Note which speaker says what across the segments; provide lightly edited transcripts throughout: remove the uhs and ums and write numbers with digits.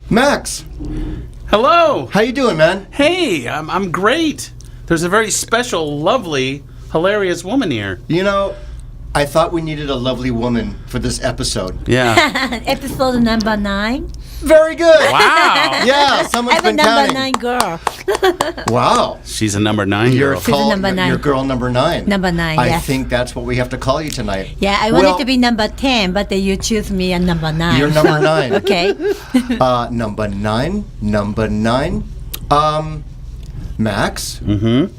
Speaker 1: Max,
Speaker 2: Hello.
Speaker 1: how you doing, man?
Speaker 2: Hey, I'm great. There's a very special, lovely, hilarious woman here.
Speaker 1: You know, I thought we needed a lovely woman for this episode.
Speaker 2: Yeah.
Speaker 3: Episode number 9.
Speaker 1: Very good.
Speaker 2: Wow.
Speaker 1: Yeah, someone's
Speaker 3: I'm a
Speaker 1: been
Speaker 3: number
Speaker 1: counting.
Speaker 3: 9 girl.
Speaker 1: Wow.
Speaker 2: She's a number 9
Speaker 1: You're
Speaker 2: girl.
Speaker 3: She's a number 9.
Speaker 1: You're girl number 9.
Speaker 3: Number 9,
Speaker 1: I
Speaker 3: yes.
Speaker 1: think that's what we have to call you tonight.
Speaker 3: Yeah, I wanted to be number 10, but you choose me at number 9.
Speaker 1: You're number 9.
Speaker 3: Okay.
Speaker 1: Number 9. Max,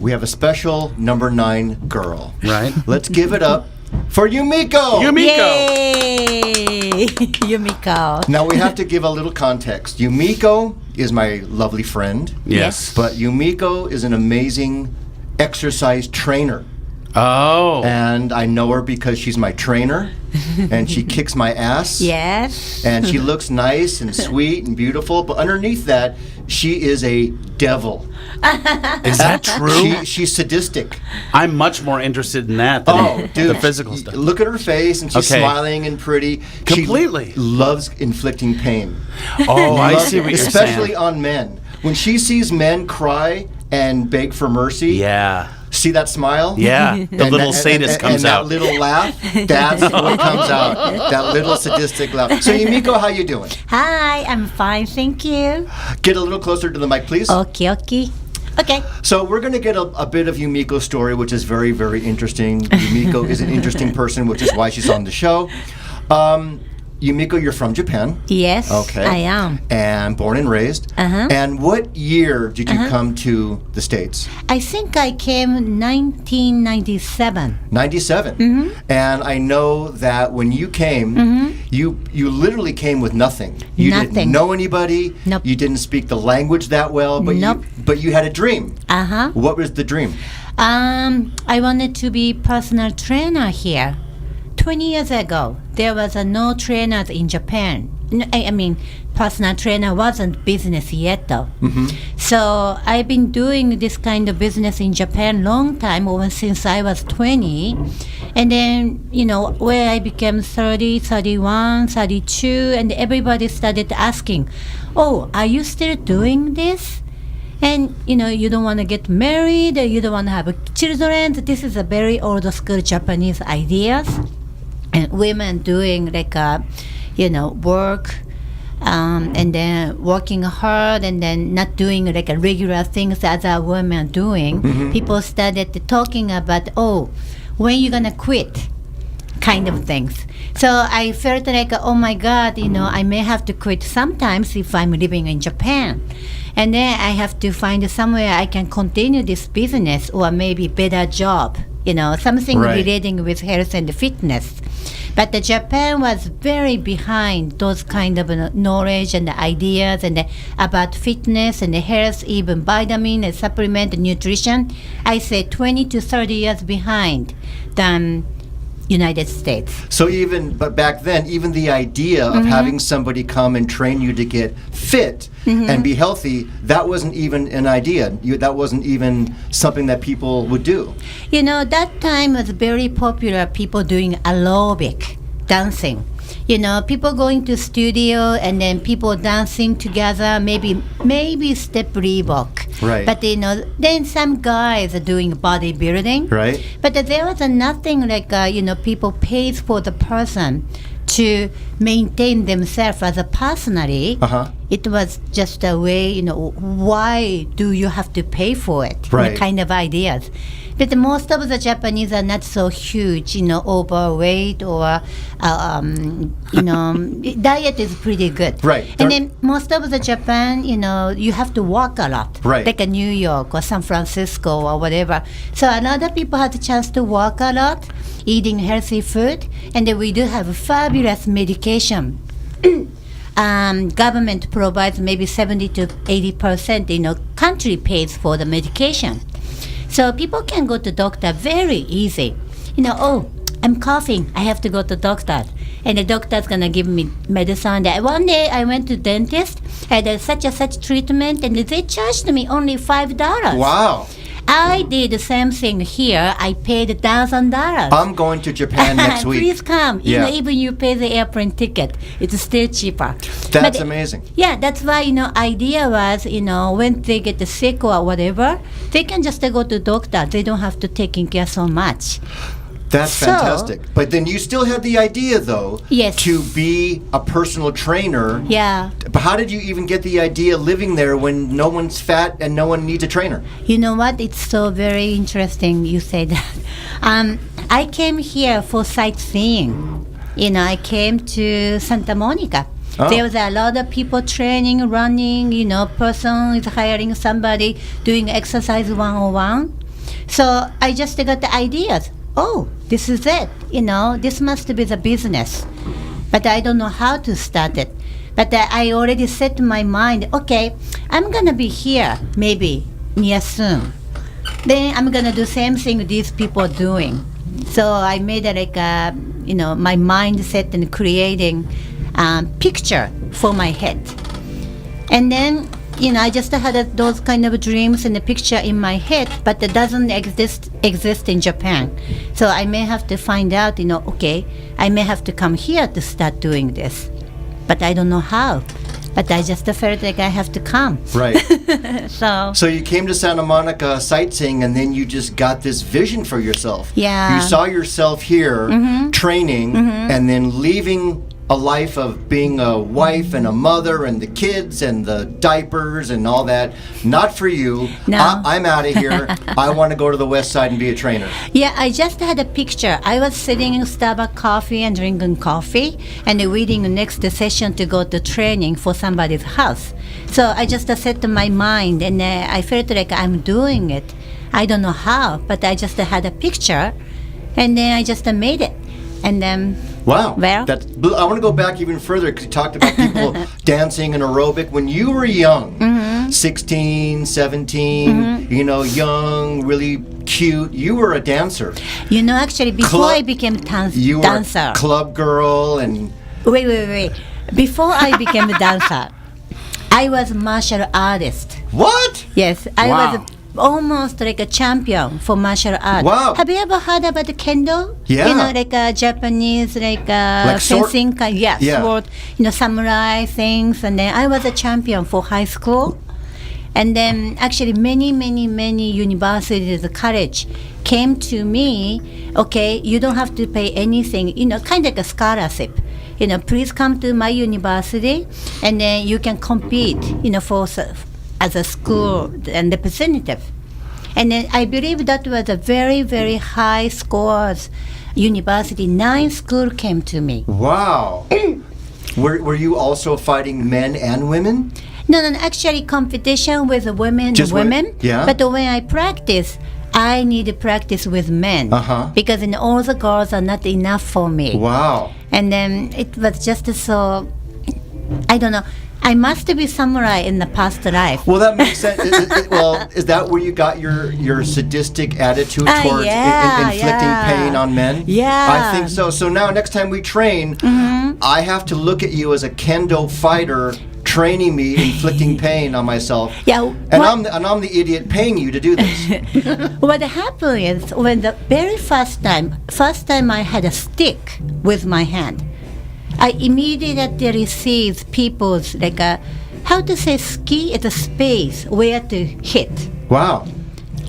Speaker 1: we have a special number 9 girl.
Speaker 2: Right.
Speaker 1: Let's give it up for Yumiko.
Speaker 2: Yumiko.
Speaker 3: Yay! Yumiko.
Speaker 1: Now we have to give a little context. Yumiko is my lovely friend.
Speaker 2: Yes.
Speaker 1: But Yumiko is an amazing exercise trainer.
Speaker 2: Oh.
Speaker 1: And I know her because she's my trainer. And she kicks my ass.
Speaker 3: Yes.
Speaker 1: And she looks nice and sweet and beautiful. But underneath that, she is a devil.
Speaker 2: Is that true?
Speaker 1: She's sadistic.
Speaker 2: I'm much more interested in that than
Speaker 1: Dude,
Speaker 2: the physical stuff.
Speaker 1: Look at her face, and she's
Speaker 2: Okay.
Speaker 1: smiling and pretty.
Speaker 2: Completely.
Speaker 1: She loves inflicting pain.
Speaker 2: Oh, I
Speaker 1: Loves-
Speaker 2: see what you're
Speaker 1: especially
Speaker 2: saying.
Speaker 1: on men. When she sees men cry and beg for mercy,
Speaker 2: Yeah.
Speaker 1: see that smile?
Speaker 2: Yeah. The
Speaker 1: And
Speaker 2: little
Speaker 1: that-
Speaker 2: sadist
Speaker 1: and
Speaker 2: comes
Speaker 1: that
Speaker 2: out.
Speaker 1: little laugh, that's what comes out. That little sadistic laugh. So Yumiko, how you doing?
Speaker 3: Hi, I'm fine, thank you.
Speaker 1: Get a little closer to the mic, please.
Speaker 3: Okay, okay. Okay.
Speaker 1: So we're going to get a bit of Yumiko's story, which is very, very interesting. Yumiko is an interesting person, which is why she's on the show. Yumiko, you're from Japan.
Speaker 3: Yes,
Speaker 1: Okay.
Speaker 3: I am.
Speaker 1: And born and raised.
Speaker 3: Uh-huh.
Speaker 1: And what year did you come to the States?
Speaker 3: I think I came 1997.
Speaker 1: 97. And I know that when you came, you literally came with nothing. You didn't
Speaker 3: Nothing.
Speaker 1: know anybody.
Speaker 3: Nope.
Speaker 1: You didn't speak the language that well, but
Speaker 3: Nope.
Speaker 1: you had a dream.
Speaker 3: Uh-huh.
Speaker 1: What was the dream?
Speaker 3: I wanted to be personal trainer here. 20 years ago, there was no trainers in Japan. I mean, personal trainer wasn't business yet, though. So I've been doing this kind of business in Japan long time, over since I was 20. And then, where I became 30, 31, 32, and everybody started asking, oh, are you still doing this? And you don't want to get married, or you don't want to have children. This is a very old school Japanese ideas. And women doing work, and then working hard, and then not doing regular things as other women are doing. People started talking about, oh, when you gonna quit, kind of things. So I felt like, oh my God, I may have to quit sometimes if I'm living in Japan. And then I have to find somewhere I can continue this business, or maybe better job, something
Speaker 1: Right.
Speaker 3: relating with health and fitness. But Japan was very behind those kind of knowledge and ideas and about fitness and health, even vitamin and supplement and nutrition. I say 20 to 30 years behind than United States.
Speaker 1: So but back then, even the idea of having somebody come and train you to get fit and be healthy, that wasn't even an idea. That wasn't even something that people would do.
Speaker 3: That time was very popular, people doing aerobic dancing. People going to studio and then people dancing together, maybe step Reebok.
Speaker 1: Right.
Speaker 3: But then some guys are doing bodybuilding.
Speaker 1: Right.
Speaker 3: But there was nothing like people pays for the person to maintain themselves as a personality. It was just a way, why do you have to pay for it?
Speaker 1: Right.
Speaker 3: Kind of ideas. But most of the Japanese are not so huge, overweight or, diet is pretty good.
Speaker 1: Right.
Speaker 3: And then most of the Japan, you have to walk a lot.
Speaker 1: Right.
Speaker 3: Like New York or San Francisco or whatever. So a lot of people have the chance to walk a lot, eating healthy food, and then we do have fabulous medication. Government provides maybe 70 to 80%, country pays for the medication. So people can go to doctor very easy. Oh, I'm coughing, I have to go to doctor. And the doctor's gonna give me medicine. One day I went to dentist, had such treatment, and they charged me only $5.
Speaker 1: Wow.
Speaker 3: I did the same thing here. I paid $1,000.
Speaker 1: I'm going to Japan next week.
Speaker 3: Please come.
Speaker 1: Yeah.
Speaker 3: Even you pay the airplane ticket, it's still cheaper.
Speaker 1: That's
Speaker 3: But,
Speaker 1: amazing.
Speaker 3: Yeah, that's why, idea was, when they get sick or whatever, they can just go to doctor. They don't have to taking care so much.
Speaker 1: That's
Speaker 3: So-
Speaker 1: fantastic. But then you still had the idea, though,
Speaker 3: Yes.
Speaker 1: to be a personal trainer.
Speaker 3: Yeah.
Speaker 1: But how did you even get the idea living there when no one's fat and no one needs a trainer?
Speaker 3: You know what? It's so very interesting you say that. I came here for sightseeing. I came to Santa Monica.
Speaker 1: Oh.
Speaker 3: There was a lot of people training, running, person is hiring somebody doing exercise 101. So I just got the ideas. Oh, this is it. This must be the business. But I don't know how to start it. But I already set my mind, okay, I'm going to be here maybe near soon. Then I'm going to do same thing these people are doing. So I made my mindset and creating picture for my head. And then, I just had those kind of dreams and a picture in my head, but it doesn't exist in Japan. So I may have to find out, okay, I may have to come here to start doing this. But I don't know how. But I just felt like I have to come.
Speaker 1: Right.
Speaker 3: So
Speaker 1: you came to Santa Monica sightseeing, and then you just got this vision for yourself.
Speaker 3: Yeah.
Speaker 1: You saw yourself here training, and then leaving a life of being a wife and a mother and the kids and the diapers and all that. Not for you.
Speaker 3: No.
Speaker 1: I'm out of here. I want to go to the West Side and be a trainer.
Speaker 3: yeah, I just had a picture. I was sitting in Starbucks coffee and drinking coffee and waiting the next session to go to training for somebody's house. So I just set my mind and I felt like I'm doing it. I don't know how, but I just had a picture and then I just made it. And then
Speaker 1: Wow.
Speaker 3: Well-
Speaker 1: I want to go back even further because you talked about people dancing and aerobic. When you were young, 16, 17, young, really cute, you were a dancer.
Speaker 3: actually before I became
Speaker 1: You were
Speaker 3: dancer.
Speaker 1: a club girl and...
Speaker 3: Wait. Before I became a dancer, I was martial artist.
Speaker 1: What?
Speaker 3: Yes, I
Speaker 2: Wow.
Speaker 3: was almost like a champion for martial art.
Speaker 1: Wow.
Speaker 3: Have you ever heard about the kendo?
Speaker 1: Yeah.
Speaker 3: Like a Japanese,
Speaker 1: Like sword?
Speaker 3: fencing kind. Yeah,
Speaker 1: Yeah.
Speaker 3: sword. Samurai things. And then I was a champion for high school. And then actually many universities, college came to me, okay, you don't have to pay anything, kind of like a scholarship. Please come to my university and then you can compete, as a school and representative. And then I believe that was a very, very high scores university. 9 school came to me.
Speaker 1: Wow. Were you also fighting men and women?
Speaker 3: No, actually competition with women.
Speaker 1: Just women? Yeah.
Speaker 3: But when I practice, I need to practice with men.
Speaker 1: Uh-huh.
Speaker 3: Because all the girls are not enough for me.
Speaker 1: Wow.
Speaker 3: And then it was just so, I don't know. I must be samurai in the past life.
Speaker 1: Well, that makes sense. Is that where you got your sadistic attitude towards inflicting pain on men?
Speaker 3: Yeah.
Speaker 1: I think so. So now next time we train, I have to look at you as a kendo fighter training me, inflicting pain on myself.
Speaker 3: Yeah.
Speaker 1: And I'm the idiot paying you to do this.
Speaker 3: What happened is when the very first time I had a stick with my hand, I immediately received people's how to say ski is a space where to hit.
Speaker 1: Wow.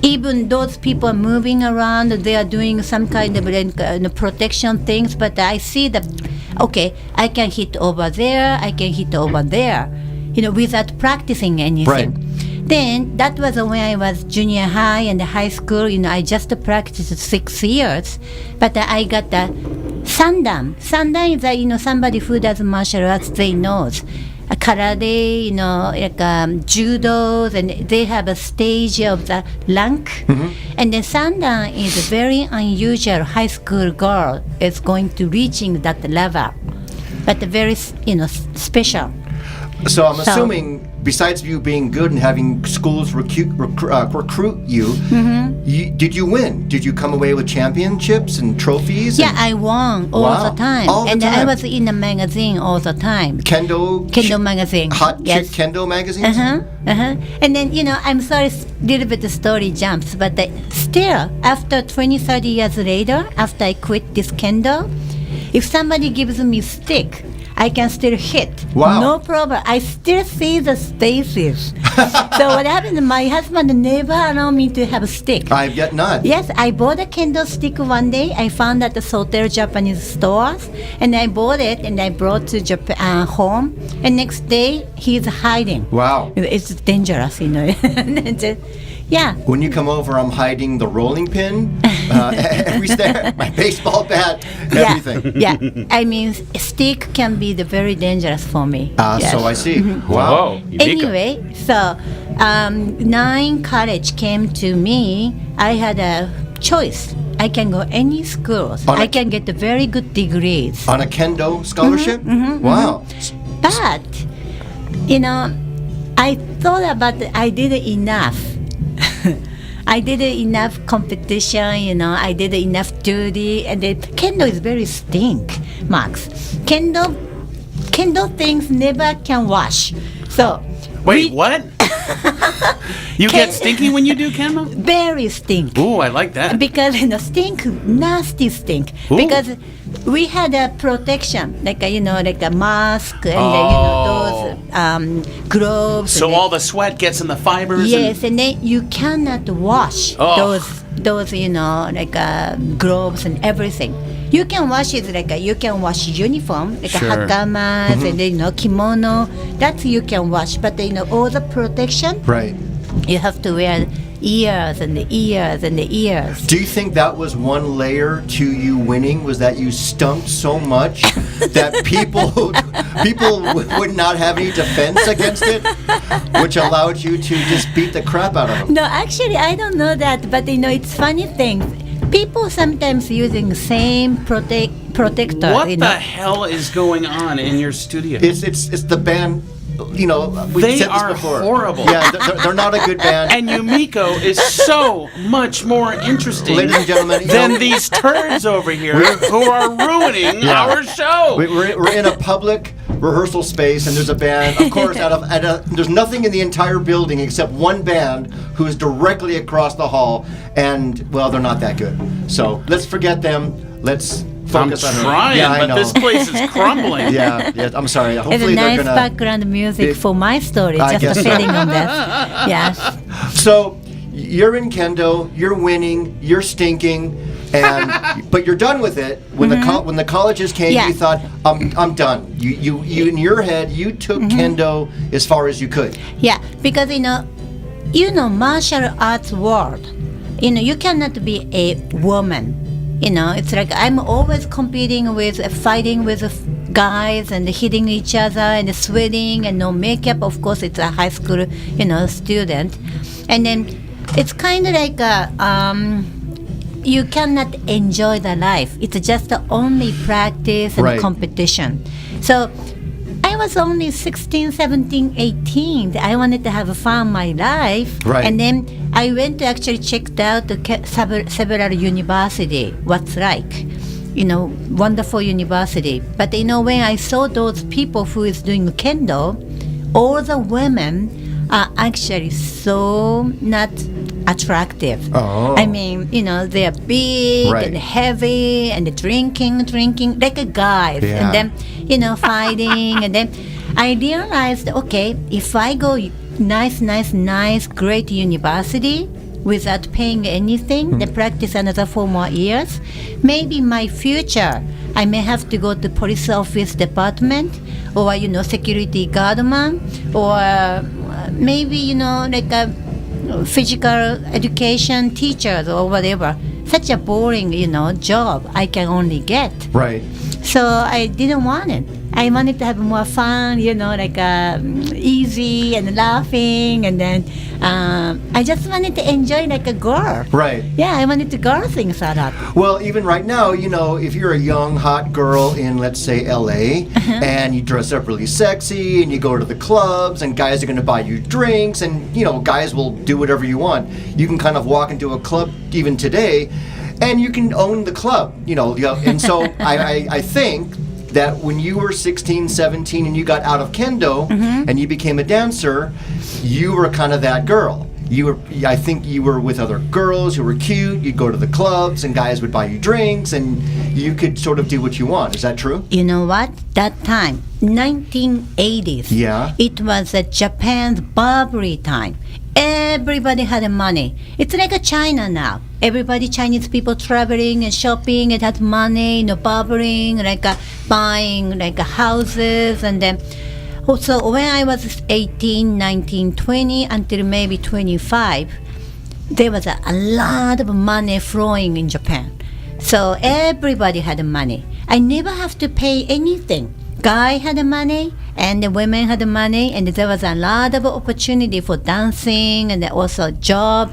Speaker 3: Even those people are moving around, they are doing some kind of protection things, but I see that, okay, I can hit over there, I can hit over there, without practicing anything.
Speaker 1: Right.
Speaker 3: Then that was when I was junior high and high school. I just practiced 6 years, but I got the sandan. Sandan is somebody who does martial arts. They knows karate, judo, and they have a stage of the rank. And then sandan is a very unusual. High school girl is going to reaching that level, but very special.
Speaker 1: So I'm assuming, besides you being good and having schools recruit you, did you win? Did you come away with championships and trophies?
Speaker 3: Yeah, I won all the time.
Speaker 1: All the
Speaker 3: and
Speaker 1: time.
Speaker 3: I was in a magazine all the time.
Speaker 1: Kendo
Speaker 3: magazine.
Speaker 1: Hot
Speaker 3: Yes.
Speaker 1: chick kendo magazines?
Speaker 3: And then, I'm sorry, little bit the story jumps, but still, after 20, 30 years later, after I quit this kendo, if somebody gives me stick, I can still hit.
Speaker 1: Wow.
Speaker 3: No problem. I still see the spaces. So what happened, my husband never allowed me to have a stick.
Speaker 1: I've yet not.
Speaker 3: Yes, I bought a kendo stick one day. I found at the hotel Japanese stores, and I bought it and I brought to Japan home. And next day, he's hiding.
Speaker 1: Wow.
Speaker 3: It's dangerous, Yeah.
Speaker 1: When you come over, I'm hiding the rolling pin, every step, my baseball bat, everything.
Speaker 3: Yeah. I mean, stick can be very dangerous for me. Yes.
Speaker 1: So I see. Wow.
Speaker 2: Whoa, Yumiko.
Speaker 3: Anyway, so 9 college came to me. I had a choice. I can go any schools. I can get very good degrees.
Speaker 1: On a kendo scholarship? Wow.
Speaker 3: But, I thought about it. I did enough. I did enough competition, I did enough duty, and then kendo is very stink, Max. Kendo things never can wash. So
Speaker 2: Wait, what? You get stinky when you do kendo?
Speaker 3: very stink.
Speaker 2: Ooh, I like that.
Speaker 3: Because stink, nasty stink.
Speaker 2: Ooh.
Speaker 3: Because we had a protection, like a mask and those gloves.
Speaker 2: So
Speaker 3: and
Speaker 2: all the sweat gets in the fibers.
Speaker 3: yes, and then you cannot wash
Speaker 2: Oh.
Speaker 3: those gloves and everything. You can wash it you can wash uniform,
Speaker 2: Sure.
Speaker 3: hakamas and then kimono. That you can wash, but all the protection
Speaker 1: Right.
Speaker 3: you have to wear ears and the ears and the ears.
Speaker 1: Do you think that was one layer to you winning? Was that you stunk so much that people would not have any defense against it, which allowed you to just beat the crap out of them?
Speaker 3: No, actually, I don't know that, but it's funny thing. People sometimes using same protector.
Speaker 2: What the hell is going on in your studio?
Speaker 1: It's the band. We've
Speaker 2: They
Speaker 1: said this
Speaker 2: are
Speaker 1: before.
Speaker 2: horrible.
Speaker 1: Yeah, they're not a good band.
Speaker 2: And Yumiko is so much more interesting
Speaker 1: Ladies and gentlemen,
Speaker 2: than these turds over here who are ruining
Speaker 1: Yeah.
Speaker 2: our show.
Speaker 1: We're in a public rehearsal space, and there's a band. Of course, there's nothing in the entire building except one band who is directly across the hall, and well, they're not that good. So let's forget them. Let's
Speaker 2: I'm
Speaker 1: focus on her.
Speaker 2: trying,
Speaker 1: Yeah, I
Speaker 2: but
Speaker 1: know.
Speaker 2: this place is crumbling.
Speaker 1: Yeah. I'm sorry.
Speaker 3: It's a
Speaker 1: Hopefully they're
Speaker 3: nice
Speaker 1: gonna.
Speaker 3: background music for my story,
Speaker 1: I
Speaker 3: just
Speaker 1: guess so.
Speaker 3: sitting on that. Yes.
Speaker 1: So you're in kendo. You're winning. You're stinking. But you're done with it. When the colleges came,
Speaker 3: Yeah.
Speaker 1: you thought, I'm done. You in your head, you took kendo as far as you could.
Speaker 3: Yeah, because martial arts world, you cannot be a woman. It's like I'm always competing with, fighting with guys and hitting each other and sweating and no makeup. Of course, it's a high school, student, and then it's kind of like you cannot enjoy the life. It's just the only practice and
Speaker 1: Right.
Speaker 3: competition. So I was only 16, 17, 18. I wanted to have fun my life.
Speaker 1: Right.
Speaker 3: And then I went to actually checked out several university, what's like. Wonderful university. But when I saw those people who is doing kendo, all the women are actually so not attractive.
Speaker 1: Oh.
Speaker 3: I mean, they're big
Speaker 1: Right.
Speaker 3: and heavy and drinking like a guy.
Speaker 1: Yeah.
Speaker 3: And then, fighting. And then I realized, okay, if I go nice, great university without paying anything, then practice another 4 more years, maybe my future, I may have to go to police office department or, security guardman or maybe, like a physical education teachers or whatever. Such a boring, job I can only get.
Speaker 1: Right.
Speaker 3: So I didn't want it. I wanted to have more fun, like easy and laughing, and then I just wanted to enjoy like a girl.
Speaker 1: Right.
Speaker 3: Yeah, I wanted to girl things a lot.
Speaker 1: Well, even right now, if you're a young, hot girl in, let's say, LA, and you dress up really sexy, and you go to the clubs, and guys are going to buy you drinks, and, guys will do whatever you want. You can kind of walk into a club even today, and you can own the club, and so I think that when you were 16, 17, and you got out of kendo, and you became a dancer, you were kind of that girl. I think you were with other girls who were cute. You'd go to the clubs, and guys would buy you drinks, and you could sort of do what you want. Is that true?
Speaker 3: You know what? That time, 1980s.
Speaker 1: Yeah.
Speaker 3: It was Japan's Barbary time. Everybody had money. It's like a China now. Everybody, Chinese people traveling and shopping and had money, bubbling, buying houses. And then, so when I was 18, 19, 20, until maybe 25, there was a lot of money flowing in Japan. So everybody had money. I never have to pay anything. Guy had money and the women had money, and there was a lot of opportunity for dancing and also job,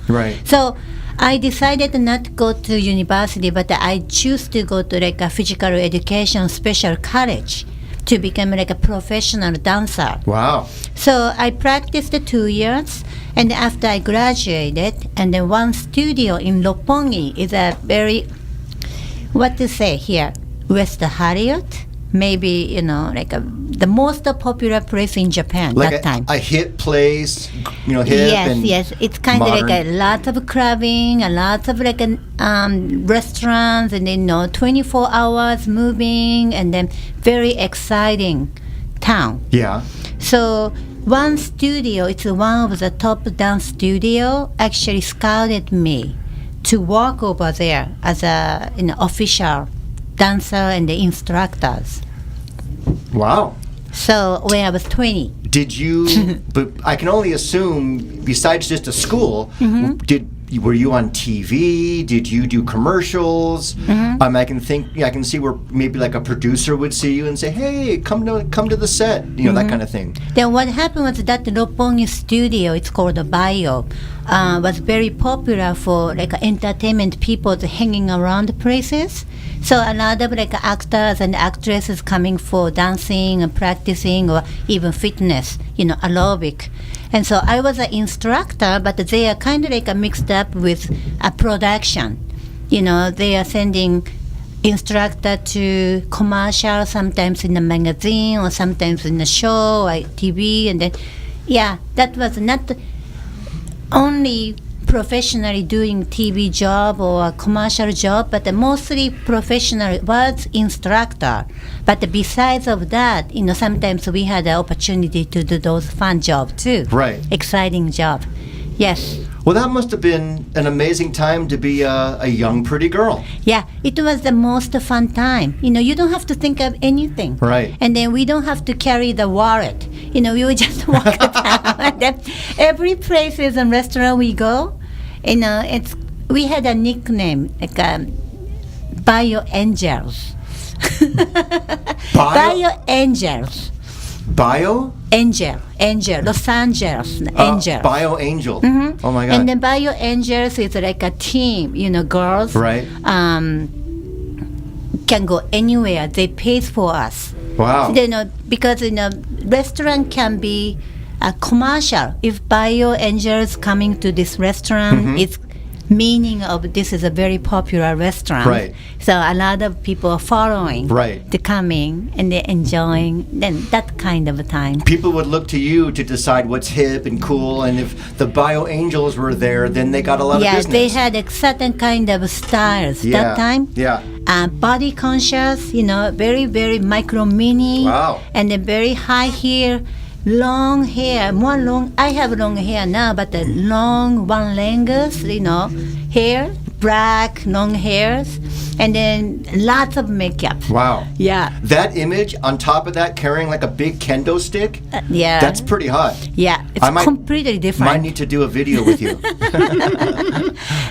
Speaker 1: Right.
Speaker 3: So I decided not to go to university, but I choose to go to a physical education special college to become a professional dancer.
Speaker 1: Wow.
Speaker 3: So I practiced 2 years, and after I graduated, and then one studio in Roppongi is a very, what to say here, West Harriet, maybe, the most popular place in Japan
Speaker 1: Like
Speaker 3: that time.
Speaker 1: a hit place, hip and
Speaker 3: Yes. It's kind
Speaker 1: modern.
Speaker 3: of like a lot of clubbing, a lot of restaurants, and then 24 hours moving, and then very exciting town.
Speaker 1: Yeah.
Speaker 3: So one studio, it's one of the top dance studio, actually scouted me to work over there as an official dancer and the instructors.
Speaker 1: Wow.
Speaker 3: So when I was 20.
Speaker 1: Did you? But I can only assume, besides just a school, were you on TV? Did you do commercials? I can see where maybe like a producer would see you and say, "Hey, come to the set," that kind of thing.
Speaker 3: Then what happened was that the Roppongi studio, it's called the Bio, was very popular for entertainment people hanging around places. So a lot of actors and actresses coming for dancing and practicing, or even fitness, aerobic. And so I was an instructor, but they are kind of mixed up with a production. They are sending instructor to commercial, sometimes in a magazine or sometimes in a show or TV. And then, that was not only professionally doing TV job or a commercial job, but mostly professional was instructor. But besides of that, sometimes we had the opportunity to do those fun job too.
Speaker 1: Right.
Speaker 3: Exciting job. Yes.
Speaker 1: Well, that must have been an amazing time to be a young, pretty girl.
Speaker 3: Yeah, it was the most fun time. You don't have to think of anything.
Speaker 1: Right.
Speaker 3: And then we don't have to carry the wallet. We would just walk down. And then every places and restaurant we go, we had a nickname Bio Angels. Bio Angels.
Speaker 1: Bio?
Speaker 3: Angel, Los Angeles, Angel.
Speaker 1: Bio Angel. Oh my God.
Speaker 3: And then Bio Angels is like a team, girls.
Speaker 1: Right.
Speaker 3: Can go anywhere. They pay for us.
Speaker 1: Wow.
Speaker 3: Because restaurant can be a commercial. If Bio Angels coming to this restaurant, it's meaning of this is a very popular restaurant.
Speaker 1: Right.
Speaker 3: So a lot of people are following.
Speaker 1: Right.
Speaker 3: They're coming and they're enjoying. Then that kind of a time.
Speaker 1: People would look to you to decide what's hip and cool, and if the Bio Angels were there, then they got a lot of business.
Speaker 3: Yeah, they had a certain kind of styles that time.
Speaker 1: Yeah.
Speaker 3: Body conscious, very, very micro mini.
Speaker 1: Wow.
Speaker 3: And then very high hair, long hair, more long. I have long hair now, but the long one length, hair, black, long hairs, and then lots of makeup.
Speaker 1: Wow.
Speaker 3: Yeah.
Speaker 1: That image on top of that, carrying like a big kendo stick,
Speaker 3: Yeah.
Speaker 1: that's pretty hot.
Speaker 3: Yeah, it's completely different.
Speaker 1: Might need to do a video with you.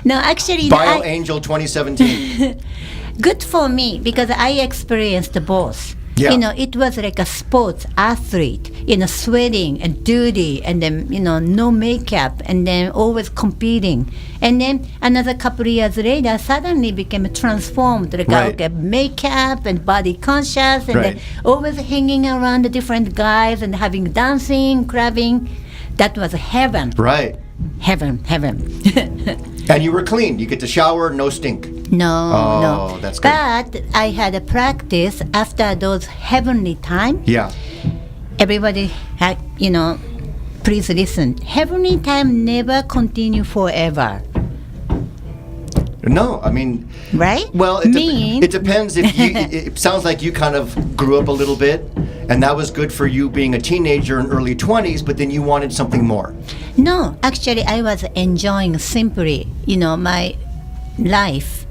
Speaker 3: No, actually,
Speaker 1: Bio Angel 2017.
Speaker 3: good for me because I experienced both.
Speaker 1: Yeah.
Speaker 3: It was like a sports athlete, sweating and dirty, and then, no makeup, and then always competing. And then another couple of years later, suddenly became transformed, like
Speaker 1: Right.
Speaker 3: okay, makeup and body conscious, and then
Speaker 1: Right.
Speaker 3: always hanging around the different guys and having dancing, clubbing. That was heaven.
Speaker 1: Right.
Speaker 3: Heaven.
Speaker 1: And you were clean. You get to shower, no stink.
Speaker 3: No.
Speaker 1: That's good.
Speaker 3: But I had a practice after those heavenly time.
Speaker 1: Yeah.
Speaker 3: Everybody had, please listen. Heavenly time never continue forever,
Speaker 1: No, I mean,
Speaker 3: right?
Speaker 1: well,
Speaker 3: Mean-
Speaker 1: it depends. If you, it sounds like you kind of grew up a little bit, and that was good for you being a teenager in early 20s, but then you wanted something more.
Speaker 3: No, actually, I was enjoying simply, my life.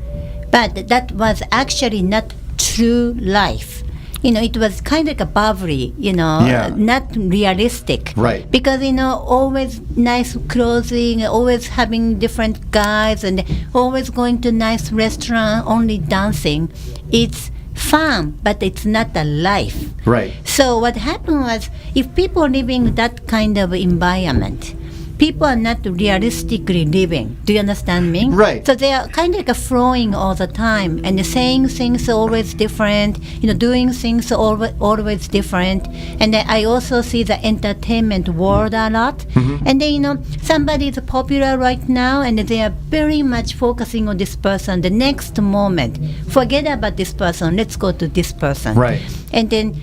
Speaker 3: But that was actually not true life. It was kind of like a bubbly,
Speaker 1: Yeah.
Speaker 3: not realistic.
Speaker 1: Right.
Speaker 3: Because, always nice clothing, always having different guys, and always going to nice restaurant, only dancing. It's fun, but it's not a life.
Speaker 1: Right.
Speaker 3: So what happened was, if people living that kind of environment, people are not realistically living. Do you understand me?
Speaker 1: Right.
Speaker 3: So they are kind of like flowing all the time, and saying things always different. Doing things always different. And then I also see the entertainment world a lot.
Speaker 1: Mm-hmm.
Speaker 3: And then somebody is popular right now, and they are very much focusing on this person. The next moment, forget about this person. Let's go to this person.
Speaker 1: Right.
Speaker 3: And then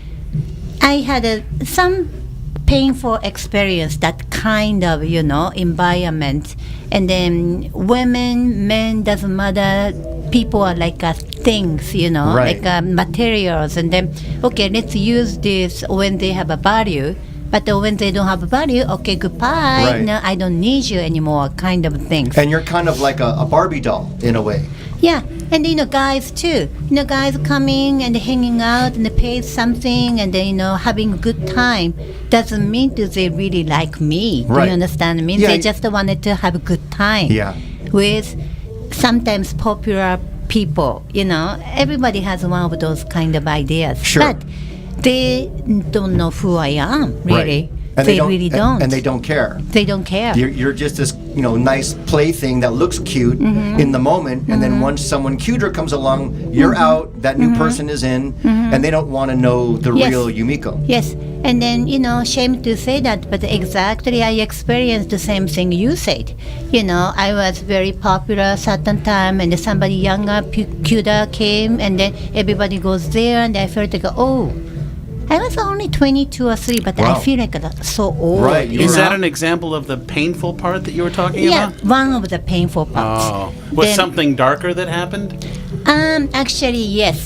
Speaker 3: I had some painful experience, that kind of environment. And then women, men, doesn't matter, people are like things,
Speaker 1: Right.
Speaker 3: like materials. And then okay, let's use this when they have a value, but when they don't have a value, okay, goodbye.
Speaker 1: Right.
Speaker 3: No, I don't need you anymore, kind of things.
Speaker 1: And you're kind of like a Barbie doll in a way.
Speaker 3: Yeah, and guys too. Guys coming and hanging out and pay something, and then having a good time doesn't mean that they really like me. Do
Speaker 1: Right.
Speaker 3: you understand me?
Speaker 1: Yeah,
Speaker 3: They just wanted to have a good time.
Speaker 1: Yeah.
Speaker 3: With sometimes popular people. Everybody has one of those kind of ideas.
Speaker 1: Sure.
Speaker 3: But they don't know who I am, really.
Speaker 1: Right. And
Speaker 3: they really don't.
Speaker 1: And they don't care.
Speaker 3: They don't care.
Speaker 1: You're just this, nice plaything that looks cute
Speaker 3: Mm-hmm.
Speaker 1: in the moment, and then once someone cuter comes along, you're
Speaker 3: Mm-hmm.
Speaker 1: out, that new person is in, and they don't want to know the
Speaker 3: Yes.
Speaker 1: real Yumiko.
Speaker 3: Yes, and then, shame to say that, but exactly I experienced the same thing you said. I was very popular certain time, and somebody younger, cuter came, and then everybody goes there, and I felt like, oh, I was only 22 or 3, but
Speaker 1: Wow.
Speaker 3: I feel like so old.
Speaker 1: Right, you
Speaker 2: Is
Speaker 1: were-
Speaker 2: that an example of the painful part that you were talking
Speaker 3: Yeah,
Speaker 2: about?
Speaker 3: one of the painful parts.
Speaker 2: Oh. Was
Speaker 3: Then-
Speaker 2: something darker that happened?
Speaker 3: Actually, yes.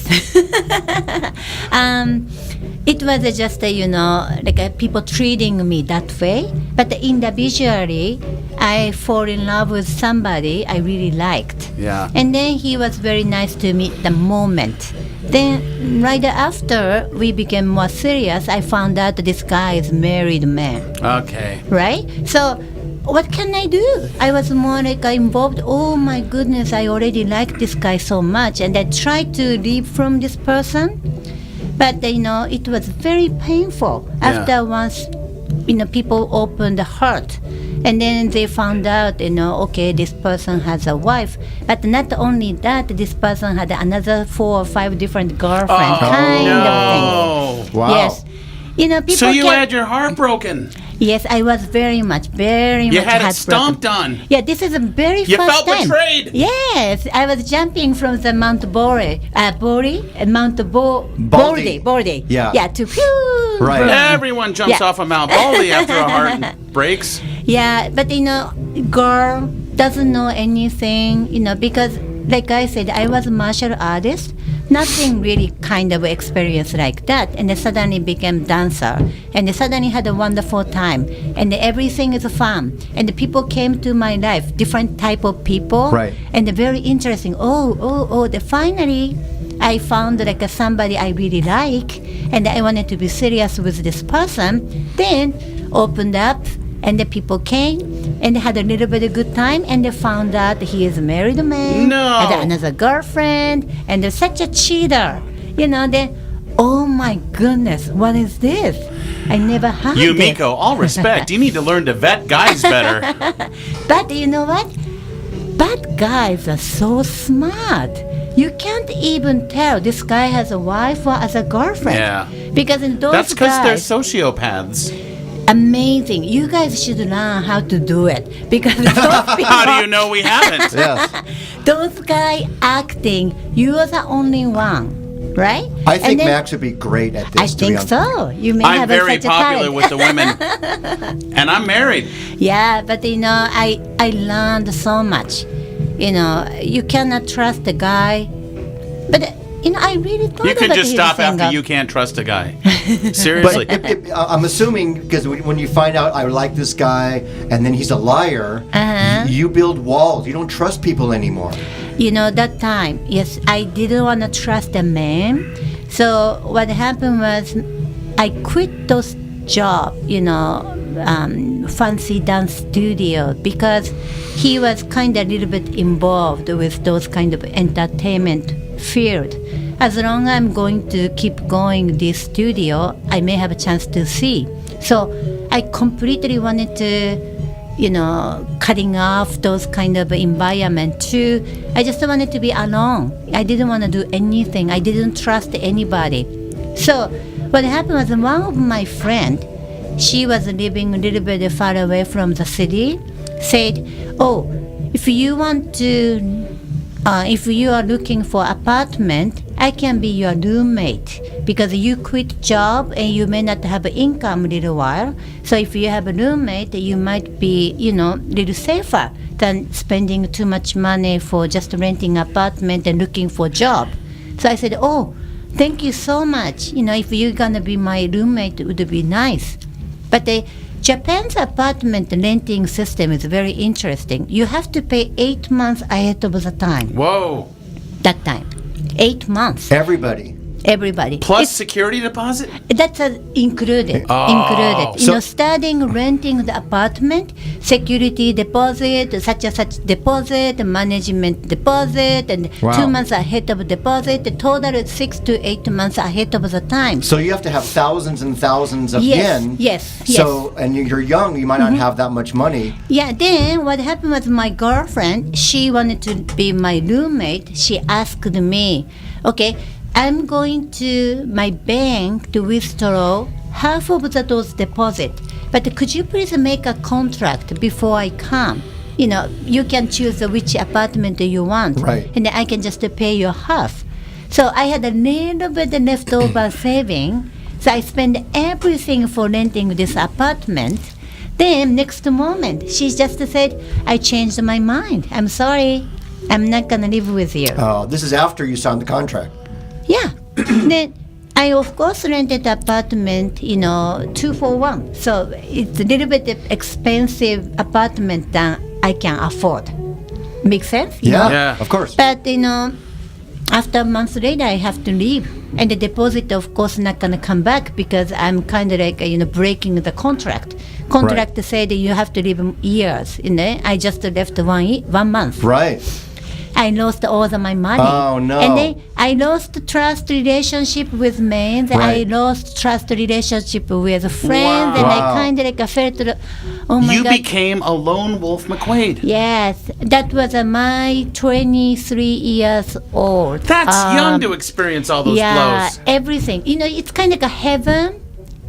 Speaker 3: It was just, like people treating me that way. But individually, I fall in love with somebody I really liked.
Speaker 2: Yeah.
Speaker 3: And then he was very nice to me the moment. Then right after we became more serious, I found out that this guy is married man.
Speaker 2: Okay.
Speaker 3: Right? So what can I do? I was more like involved. Oh my goodness, I already like this guy so much, and I tried to leave from this person, but it was very painful.
Speaker 2: Yeah.
Speaker 3: After once, people opened the heart, and then they found out, okay, this person has a wife, but not only that, this person had another 4 or 5 different girlfriends, kind of
Speaker 2: no.
Speaker 3: thing.
Speaker 1: Wow.
Speaker 3: Yes. People
Speaker 2: So you
Speaker 3: can-
Speaker 2: had your heart broken.
Speaker 3: Yes, I was very much
Speaker 2: You had it
Speaker 3: heartbroken.
Speaker 2: stomped on.
Speaker 3: Yeah, this is a very
Speaker 2: You
Speaker 3: first
Speaker 2: felt
Speaker 3: time.
Speaker 2: betrayed.
Speaker 3: Yes, I was jumping from the Mount Baldy.
Speaker 1: Yeah.
Speaker 3: Yeah, to phew.
Speaker 1: Right.
Speaker 3: boom.
Speaker 2: Everyone jumps
Speaker 3: Yeah.
Speaker 2: off of Mount Baldy after a heart breaks.
Speaker 3: Yeah, but girl doesn't know anything, because like I said, I was a martial artist. Nothing really kind of experience like that, and then suddenly became dancer, and then suddenly had a wonderful time, and everything is fun, and the people came to my life, different type of people,
Speaker 1: Right.
Speaker 3: and very interesting. Finally I found like somebody I really like, and I wanted to be serious with this person. Then opened up, and the people came and they had a little bit of good time, and they found out he is a married man,
Speaker 2: No.
Speaker 3: had another girlfriend, and they're such a cheater. Then oh my goodness, what is this? I never had this.
Speaker 2: Yumiko, all respect, you need to learn to vet guys better.
Speaker 3: But you know what? Bad guys are so smart. You can't even tell this guy has a wife or as a girlfriend.
Speaker 2: Yeah.
Speaker 3: Because in those
Speaker 2: That's because they're
Speaker 3: guys,
Speaker 2: sociopaths.
Speaker 3: amazing. You guys should learn how to do it. Because those people,
Speaker 2: How do you know we haven't?
Speaker 1: Yes.
Speaker 3: those guys acting, you are the only one. Right?
Speaker 1: I think
Speaker 3: And then-
Speaker 1: Max would be great at this.
Speaker 3: I
Speaker 1: to be
Speaker 3: think
Speaker 1: honest.
Speaker 3: so. You may
Speaker 2: I'm
Speaker 3: have
Speaker 2: very
Speaker 3: such a
Speaker 2: popular
Speaker 3: talent.
Speaker 2: with the women. And I'm married.
Speaker 3: Yeah, but you know, I learned so much. You know, you cannot trust the guy. But you know, I really thought
Speaker 2: You can
Speaker 3: about
Speaker 2: just
Speaker 3: his
Speaker 2: stop after
Speaker 3: single.
Speaker 2: you can't trust a guy. Seriously.
Speaker 1: But I'm assuming because when you find out I like this guy and then he's a liar,
Speaker 3: Uh-huh.
Speaker 1: you build walls. You don't trust people anymore.
Speaker 3: You know, that time, yes, I didn't want to trust a man. So what happened was, I quit those job, you know, fancy dance studio, because he was kind of a little bit involved with those kind of entertainment field. As long as I'm going to keep going this studio, I may have a chance to see. So I completely wanted to, you know, cutting off those kind of environment too. I just wanted to be alone. I didn't want to do anything. I didn't trust anybody. So what happened was, one of my friend, she was living a little bit far away from the city, said, oh, if you want to, if you are looking for apartment, I can be your roommate, because you quit job and you may not have income a little while. So if you have a roommate, you might be, you know, a little safer than spending too much money for just renting apartment and looking for job. So I said, oh, thank you so much. You know, if you're gonna be my roommate, it would be nice. But Japan's apartment renting system is very interesting. You have to pay 8 months ahead of the time.
Speaker 2: Whoa.
Speaker 3: That time, 8 months.
Speaker 1: Everybody.
Speaker 3: Everybody.
Speaker 2: Plus security deposit?
Speaker 3: That's included.
Speaker 2: Oh.
Speaker 3: Included. You
Speaker 1: So-
Speaker 3: know, starting renting the apartment, security deposit, such and such deposit, management deposit, and
Speaker 1: Wow.
Speaker 3: 2 months ahead of deposit. The total is 6 to 8 months ahead of the time.
Speaker 1: So you have to have thousands and thousands of
Speaker 3: Yes,
Speaker 1: yen.
Speaker 3: yes,
Speaker 1: So, and you're young, you might not have that much money.
Speaker 3: Yeah, then what happened was, my girlfriend, she wanted to be my roommate. She asked me, okay, I'm going to my bank to withdraw half of those deposit, but could you please make a contract before I come? You know, you can choose which apartment you want,
Speaker 1: Right.
Speaker 3: and then I can just pay you half. So I had a little bit leftover saving, so I spent everything for renting this apartment. Then next moment, she just said, I changed my mind. I'm sorry. I'm not going to live with you.
Speaker 1: This is after you signed the contract.
Speaker 3: Yeah. Then I, of course, rented apartment, you know, 2 for 1. So it's a little bit expensive apartment than I can afford. Make sense? You
Speaker 1: Yeah,
Speaker 3: know?
Speaker 2: Yeah.
Speaker 1: of course.
Speaker 3: But, you know, after a month later, I have to leave. And the deposit, of course, not going to come back, because I'm kind of like, you know, breaking the contract. Contract said that you have to live years, you know. I just left 1 month.
Speaker 1: Right.
Speaker 3: I lost all of my money.
Speaker 1: Oh, no.
Speaker 3: And then I lost trust relationship with men. Then I
Speaker 1: Right.
Speaker 3: lost trust relationship with friends. And I
Speaker 1: Wow.
Speaker 3: kind of like felt, oh my
Speaker 2: You
Speaker 3: God.
Speaker 2: became a lone wolf McQuaid.
Speaker 3: Yes, that was my 23 years old.
Speaker 2: That's young to experience all those
Speaker 3: yeah,
Speaker 2: blows.
Speaker 3: everything. You know, it's kind of like a heaven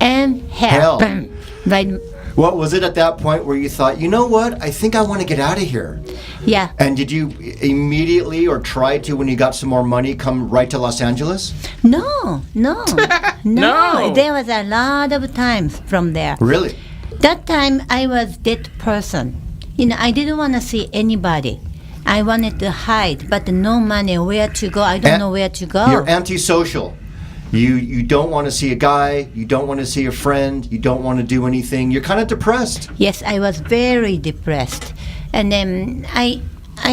Speaker 3: and hell.
Speaker 1: Hell.
Speaker 3: Right?
Speaker 1: What was it at that point where you thought, you know what, I think I want to get out of here?
Speaker 3: Yeah.
Speaker 1: And did you immediately, or try to, when you got some more money, come right to Los Angeles?
Speaker 3: No.
Speaker 2: No.
Speaker 3: There was a lot of times from there.
Speaker 1: Really?
Speaker 3: That time I was dead person. You know, I didn't want to see anybody. I wanted to hide, but no money, where to go. I don't know where to go.
Speaker 1: You're antisocial. You don't want to see a guy. You don't want to see a friend. You don't want to do anything. You're kind of depressed.
Speaker 3: Yes, I was very depressed. And then I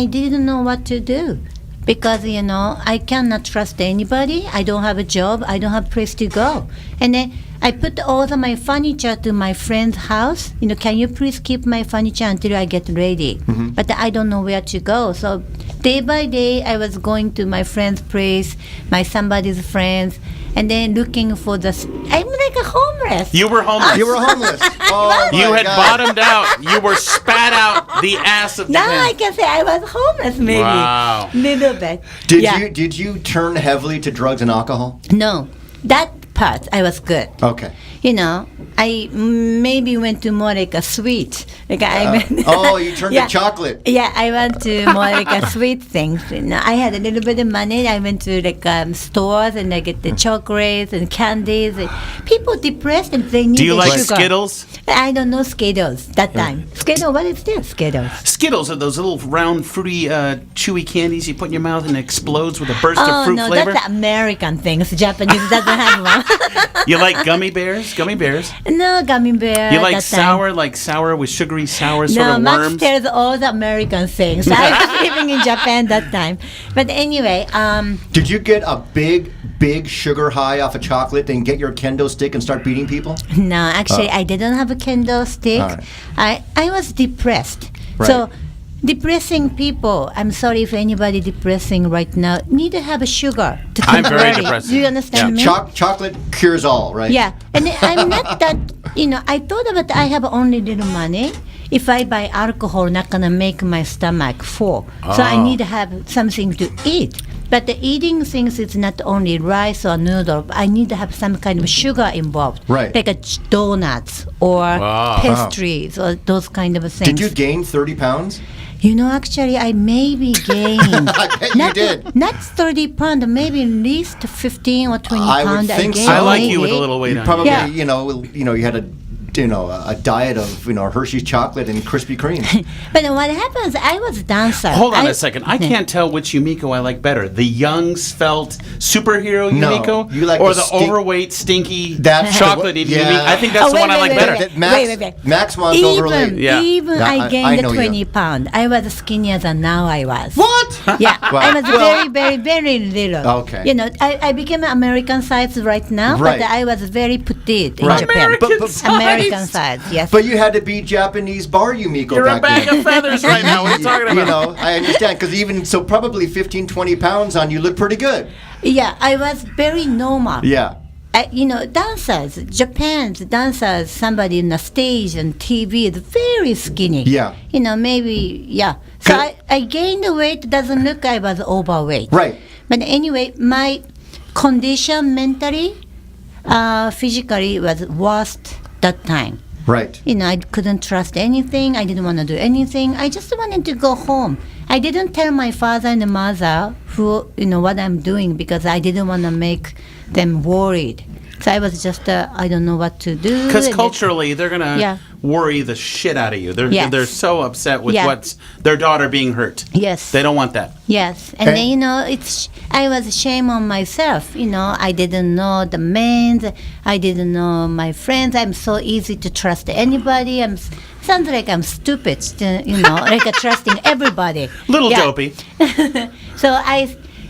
Speaker 3: didn't know what to do, because, you know, I cannot trust anybody. I don't have a job. I don't have a place to go. And then I put all of my furniture to my friend's house. You know, can you please keep my furniture until I get ready? But I don't know where to go. So day by day, I was going to my friend's place, my somebody's friends, and then looking for I'm like a homeless.
Speaker 2: You were homeless.
Speaker 1: You were homeless. Oh,
Speaker 2: You
Speaker 1: my
Speaker 2: had
Speaker 1: God.
Speaker 2: bottomed out. You were spat out the ass of
Speaker 3: Now
Speaker 2: Japan.
Speaker 3: I can say I was homeless, maybe.
Speaker 2: Wow.
Speaker 3: Little bit.
Speaker 1: Did you turn heavily to drugs and alcohol?
Speaker 3: No, that part I was good.
Speaker 1: Okay.
Speaker 3: You know, I maybe went to more like a sweet. Like
Speaker 1: You turned to chocolate.
Speaker 3: Yeah, I went to more like a sweet things. You know, I had a little bit of money. I went to like stores and I get the chocolates and candies. And people depressed and they need
Speaker 2: Do you like
Speaker 3: sugar.
Speaker 2: Skittles?
Speaker 3: I don't know Skittles that time. Skittles, what is this? Skittles.
Speaker 2: Skittles are those little round, fruity, chewy candies you put in your mouth and it explodes with a burst of
Speaker 3: Oh
Speaker 2: fruit
Speaker 3: no,
Speaker 2: flavor.
Speaker 3: that's American things. Japanese doesn't have one.
Speaker 2: You like gummy bears? Gummy bears.
Speaker 3: No gummy bear.
Speaker 2: You like
Speaker 3: that time.
Speaker 2: sour with sugary sour sort
Speaker 3: No,
Speaker 2: of
Speaker 3: Max
Speaker 2: worms?
Speaker 3: tells all the American things. I was living in Japan that time. But anyway,
Speaker 1: Did you get a big sugar high off of chocolate, then get your kendo stick and start beating people?
Speaker 3: no, actually, I didn't have a kendo stick.
Speaker 1: All right.
Speaker 3: I was depressed.
Speaker 1: Right.
Speaker 3: So, depressing people, I'm sorry if anybody depressing right now, need to have a sugar to
Speaker 2: I'm very
Speaker 3: temporary.
Speaker 2: depressing.
Speaker 3: Do you understand me?
Speaker 1: Chocolate cures all, right?
Speaker 3: Yeah, and I'm not that, I thought about I have only little money. If I buy alcohol, not gonna make my stomach full. So I need to have something to eat. But the eating things is not only rice or noodle. I need to have some kind of sugar involved.
Speaker 1: Right.
Speaker 3: Like donuts or pastries or those kind of things.
Speaker 1: Did you gain 30 pounds?
Speaker 3: Actually, I maybe gained.
Speaker 1: I bet you did.
Speaker 3: Not 30 pounds, maybe at least 15 or 20
Speaker 1: I would
Speaker 3: pounds
Speaker 1: think so.
Speaker 3: gained.
Speaker 2: I like you with a
Speaker 3: maybe.
Speaker 2: little weight
Speaker 1: You
Speaker 2: on
Speaker 1: probably,
Speaker 3: Yeah.
Speaker 1: you had a diet of Hershey's chocolate and Krispy Kreme.
Speaker 3: But what happens, I was a dancer.
Speaker 2: Hold on a second. I can't tell which Yumiko I like better. The young, svelte superhero
Speaker 1: No,
Speaker 2: Yumiko?
Speaker 1: you like
Speaker 2: or
Speaker 1: the
Speaker 2: the
Speaker 1: stink-
Speaker 2: overweight, stinky,
Speaker 1: That's the
Speaker 2: chocolate
Speaker 1: one-
Speaker 2: eating
Speaker 1: yeah.
Speaker 2: Yumiko? I think that's the one I like better.
Speaker 1: That Max wants
Speaker 3: Even,
Speaker 1: overly.
Speaker 2: Yeah.
Speaker 3: even
Speaker 1: Yeah,
Speaker 3: I
Speaker 1: I
Speaker 3: gained
Speaker 1: know you.
Speaker 3: 20 pounds. I was skinnier than now I was.
Speaker 1: What?
Speaker 3: Yeah,
Speaker 1: Well,
Speaker 3: I was
Speaker 1: well-
Speaker 3: very, very little.
Speaker 1: Okay.
Speaker 3: I became American size right now,
Speaker 1: Right.
Speaker 3: but I was very petite in
Speaker 1: Right.
Speaker 3: Japan.
Speaker 2: American size.
Speaker 3: American size, yes.
Speaker 1: But you had to be Japanese bar Yumiko
Speaker 2: You're a
Speaker 1: back
Speaker 2: bag
Speaker 1: then.
Speaker 2: of feathers right now. What are you talking about?
Speaker 1: I understand, because even so, probably 15, 20 pounds on you look pretty good.
Speaker 3: Yeah, I was very normal.
Speaker 1: Yeah.
Speaker 3: Dancers, Japan's dancers, somebody on the stage and TV is very skinny.
Speaker 1: Yeah.
Speaker 3: Maybe, yeah. So I gained the weight, doesn't look I was overweight.
Speaker 1: Right.
Speaker 3: But anyway, my condition mentally, physically was worst that time.
Speaker 1: Right.
Speaker 3: I couldn't trust anything. I didn't want to do anything. I just wanted to go home. I didn't tell my father and mother what I'm doing because I didn't want to make them worried. So I was just, I don't know what to do.
Speaker 2: Because
Speaker 3: And
Speaker 2: culturally, they're going to
Speaker 3: Yeah.
Speaker 2: worry the shit out of you. They're,
Speaker 3: Yes.
Speaker 2: they're so upset with
Speaker 3: Yeah.
Speaker 2: what's their daughter being hurt.
Speaker 3: Yes.
Speaker 2: They don't want that.
Speaker 3: Yes, and
Speaker 1: Okay.
Speaker 3: then I was shame on myself. I didn't know the men, I didn't know my friends. I'm so easy to trust anybody. Sounds like I'm stupid, like trusting everybody.
Speaker 2: Little
Speaker 3: Yeah.
Speaker 2: dopey.
Speaker 3: So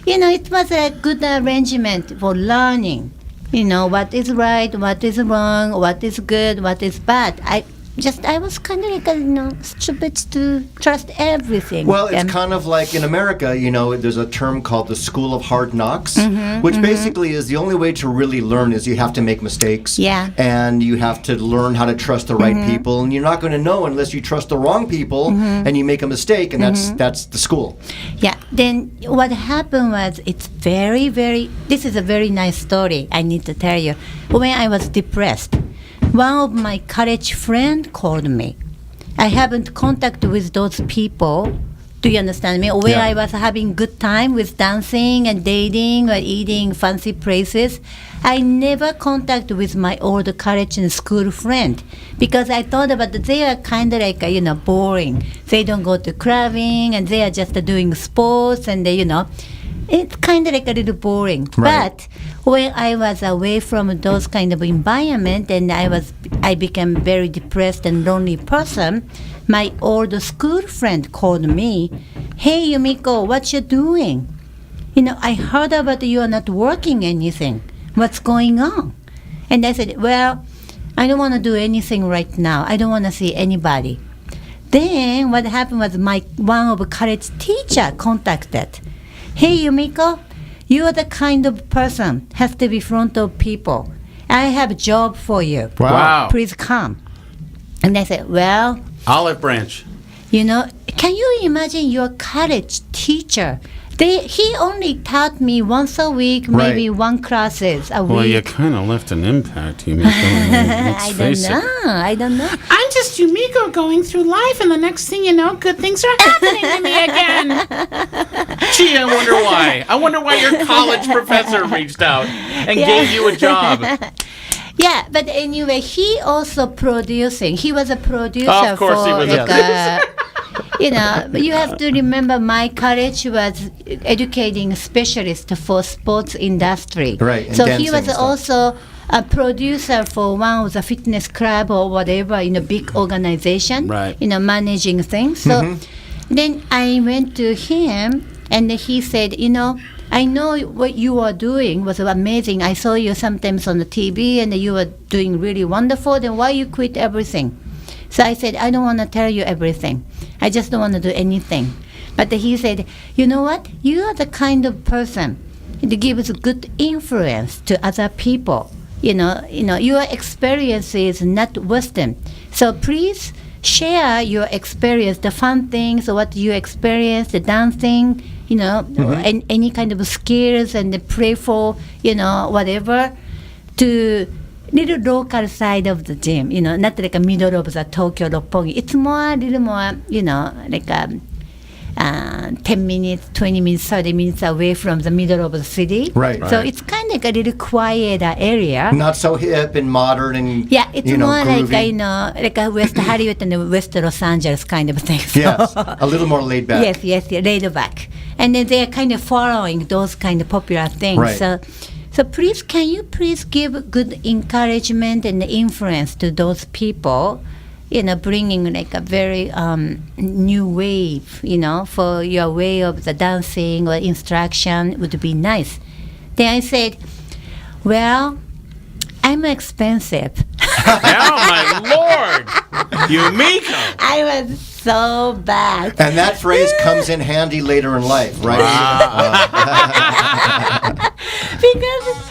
Speaker 3: it was a good arrangement for learning. What is right, what is wrong, what is good, what is bad. I was kind of like, stupid to trust everything.
Speaker 1: Well, it's kind of like in America, there's a term called the School of Hard Knocks, which basically is the only way to really learn is you have to make mistakes.
Speaker 3: Yeah.
Speaker 1: And you have to learn how to trust the right people. And you're not going to know unless you trust the wrong people and you make a mistake. And that's the school.
Speaker 3: Yeah, then what happened was it's this is a very nice story I need to tell you. When I was depressed, one of my college friends called me. I haven't contact with those people. Do you understand me? Where
Speaker 1: Yeah.
Speaker 3: I was having good time with dancing and dating or eating fancy places. I never contact with my old college and school friend because I thought about they are kind of like boring. They don't go to clubbing and they are just doing sports and it's kind of like a little boring.
Speaker 1: Right.
Speaker 3: But when I was away from those kind of environment and I became very depressed and lonely person, my old school friend called me, "Hey Yumiko, what you doing? I heard about you are not working anything. What's going on?" And I said, "Well, I don't want to do anything right now. I don't want to see anybody." Then what happened was one of college teacher contacted. "Hey Yumiko, you are the kind of person has to be front of people. I have a job for you.
Speaker 2: Wow.
Speaker 3: Please come. And I said, well,
Speaker 2: Olive branch.
Speaker 3: you know, can you imagine your college teacher? He only taught me once a week, maybe one classes a week.
Speaker 2: Well, you kind of left an impact, Yumiko.
Speaker 3: I don't know.
Speaker 4: I'm just Yumiko going through life, and the next thing you know, good things are happening to me again.
Speaker 2: Gee, I wonder why. I wonder why your college professor reached out and gave you a job.
Speaker 3: Yeah, but anyway, he also producing. He was a producer
Speaker 2: Of course he was.
Speaker 3: you know, you have to remember my college was educating specialist for sports industry.
Speaker 1: Right, and
Speaker 3: so he
Speaker 1: dancing
Speaker 3: was
Speaker 1: stuff.
Speaker 3: also a producer for one of the fitness club or whatever, big organization.
Speaker 2: Right.
Speaker 3: Managing things. So then I went to him and he said, I know what you are doing was amazing. I saw you sometimes on the TV and you were doing really wonderful. Then why you quit everything? So I said, I don't want to tell you everything. I just don't want to do anything. But he said, you know what? You are the kind of person that gives good influence to other people. Your experience is not wisdom. So please share your experience, the fun things, what you experience, the dancing, and any kind of skills and the playful, whatever, to little local side of the gym, not like a middle of the Tokyo Roppongi. It's more, a little more, like 10 minutes, 20 minutes, 30 minutes away from the middle of the city.
Speaker 1: Right.
Speaker 3: So it's kind of like a little quieter area.
Speaker 1: Not so hip and modern and
Speaker 3: Yeah, it's more
Speaker 1: groovy.
Speaker 3: like a West Hollywood and West Los Angeles kind of thing. So
Speaker 1: Yes, a little more laid back.
Speaker 3: Yes, laid back. And then they're kind of following those kind of popular things.
Speaker 1: Right.
Speaker 3: So please, can you please give good encouragement and influence to those people, bringing like a very new wave, for your way of the dancing or instruction would be nice. Then I said, well, I'm expensive.
Speaker 2: Oh, my Lord. Yumiko.
Speaker 3: I was so bad.
Speaker 1: And that phrase comes in handy later in life, right?
Speaker 3: Because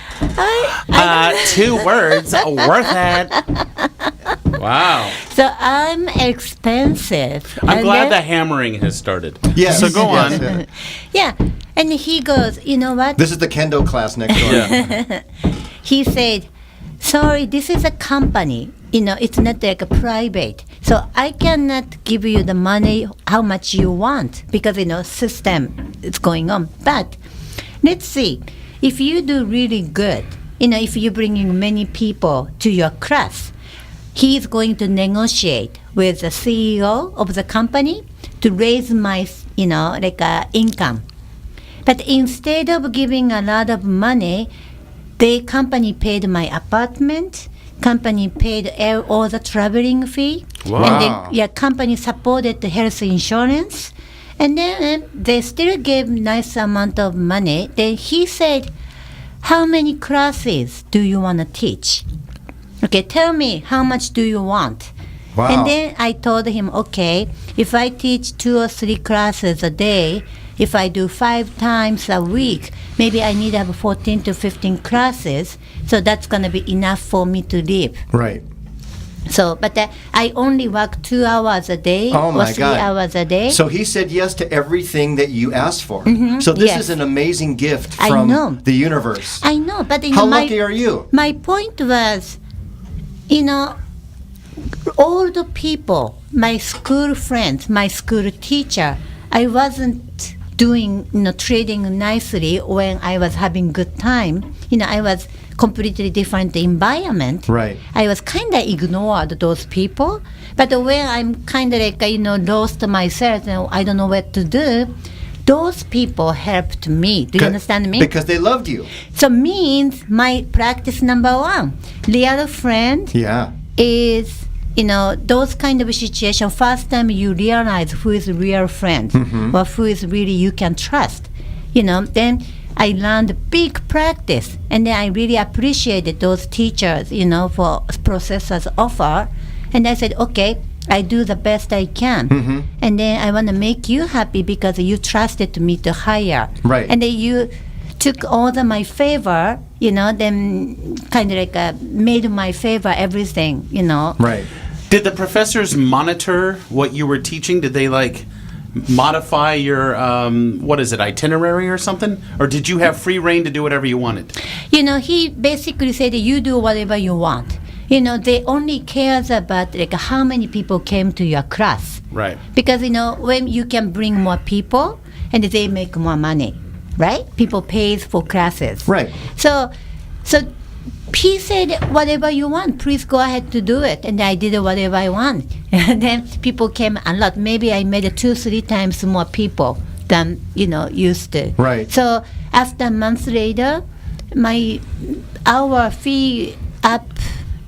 Speaker 3: I
Speaker 2: 2 words, worth it. Wow.
Speaker 3: So I'm expensive.
Speaker 2: I'm
Speaker 3: And
Speaker 2: glad
Speaker 3: then-
Speaker 2: the hammering has started.
Speaker 1: Yes.
Speaker 2: So go on.
Speaker 1: Yes,
Speaker 3: Yeah. And he goes, you know what?
Speaker 1: This is the kendo class next door.
Speaker 2: Yeah.
Speaker 3: He said, sorry, this is a company. It's not like a private. So I cannot give you the money how much you want because, system is going on. But let's see. If you do really good, if you're bringing many people to your class, he's going to negotiate with the CEO of the company to raise my, income. But instead of giving a lot of money, the company paid my apartment, company paid all the traveling fee,
Speaker 2: Wow.
Speaker 3: and the company supported the health insurance, and then they still gave nice amount of money. Then he said, how many classes do you want to teach? Okay, tell me how much do you want?
Speaker 1: Wow.
Speaker 3: And then I told him, okay, if I teach 2 or 3 classes a day, if I do 5 times a week, maybe I need to have 14 to 15 classes, so that's going to be enough for me to live.
Speaker 1: Right.
Speaker 3: So, but I only work 2 hours a day
Speaker 1: Oh
Speaker 3: or
Speaker 1: my
Speaker 3: 3
Speaker 1: God.
Speaker 3: hours a day.
Speaker 1: So he said yes to everything that you asked for. So this
Speaker 3: Yes.
Speaker 1: is an amazing gift
Speaker 3: I
Speaker 1: from
Speaker 3: know.
Speaker 1: the universe.
Speaker 3: I know, but
Speaker 1: How lucky are you?
Speaker 3: My point was, all the people, my school friends, my school teacher, I wasn't doing, trading nicely when I was having good time. I was completely different environment.
Speaker 1: Right.
Speaker 3: I was kind of ignored those people. But when I'm kind of like, lost myself and I don't know what to do, those people helped me. Do you understand me?
Speaker 1: Because they loved you.
Speaker 3: So means my practice number 1, real friend
Speaker 1: Yeah.
Speaker 3: is, those kind of situation, first time you realize who is real friend or who is really you can trust, then I learned big practice. And then I really appreciated those teachers, for professors offer. And I said, okay, I do the best I can. And then I want to make you happy because you trusted me to hire.
Speaker 1: Right.
Speaker 3: And then you took all my favor, then kind of like made my favor everything,
Speaker 1: Right.
Speaker 2: Did the professors monitor what you were teaching? Did they like modify your itinerary or something, or did you have free reign to do whatever you wanted?
Speaker 3: He basically said you do whatever you want. They only cares about like how many people came to your class.
Speaker 2: Right.
Speaker 3: Because when you can bring more people and they make more money, right? People pays for classes.
Speaker 1: Right.
Speaker 3: So he said, whatever you want, please go ahead to do it. And I did whatever I want. And then people came a lot. Maybe I made 2-3 times more people than, used to.
Speaker 1: Right.
Speaker 3: So after a month later, our fee up,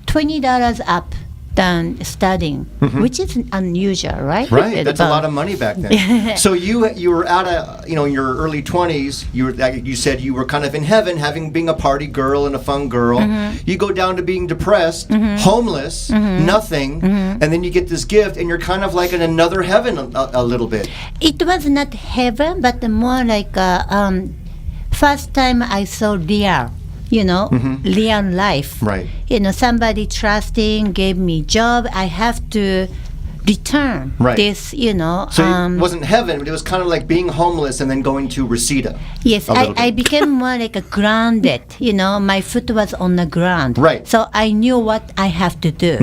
Speaker 3: $20 up than studying, which is unusual, right?
Speaker 1: Right, that's a lot of money back then. So you were at in your early 20s. You said you were kind of in heaven, being a party girl and a fun girl. You go down to being depressed, homeless, nothing, and then you get this gift, and you're kind of like in another heaven a little bit.
Speaker 3: It was not heaven, but more like first time I saw real. Real life.
Speaker 1: Right.
Speaker 3: Somebody trusting gave me job. I have to return this,
Speaker 1: So it wasn't heaven, but it was kind of like being homeless and then going to Reseda.
Speaker 3: Yes, I became more like a grounded. My foot was on the ground.
Speaker 1: Right.
Speaker 3: So I knew what I have to do.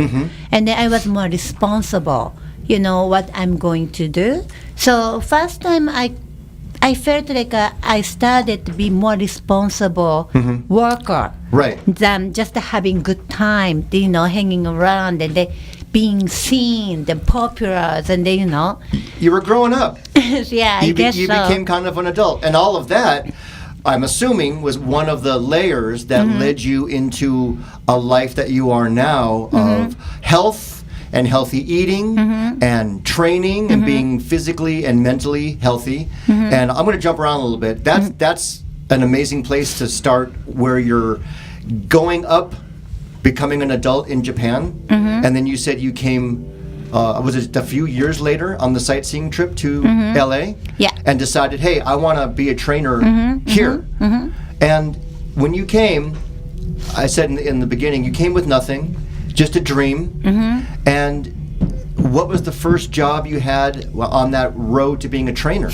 Speaker 3: And then I was more responsible, what I'm going to do. So first time I felt like I started to be more responsible worker than just having good time, hanging around and being seen, the popular, and
Speaker 1: You were growing up.
Speaker 3: Yeah, I guess
Speaker 1: you
Speaker 3: so.
Speaker 1: became kind of an adult, and all of that, I'm assuming, was one of the layers that led you into a life that you are now of health and healthy eating and training and being physically and mentally healthy. And I'm going to jump around a little bit. That's an amazing place to start, where you're going up, becoming an adult in Japan. And then you said you came, was it a few years later on the sightseeing trip to LA?
Speaker 3: Yeah.
Speaker 1: And decided, hey, I want to be a trainer here. And when you came, I said in the beginning, you came with nothing, just a dream. And what was the first job you had on that road to being a trainer?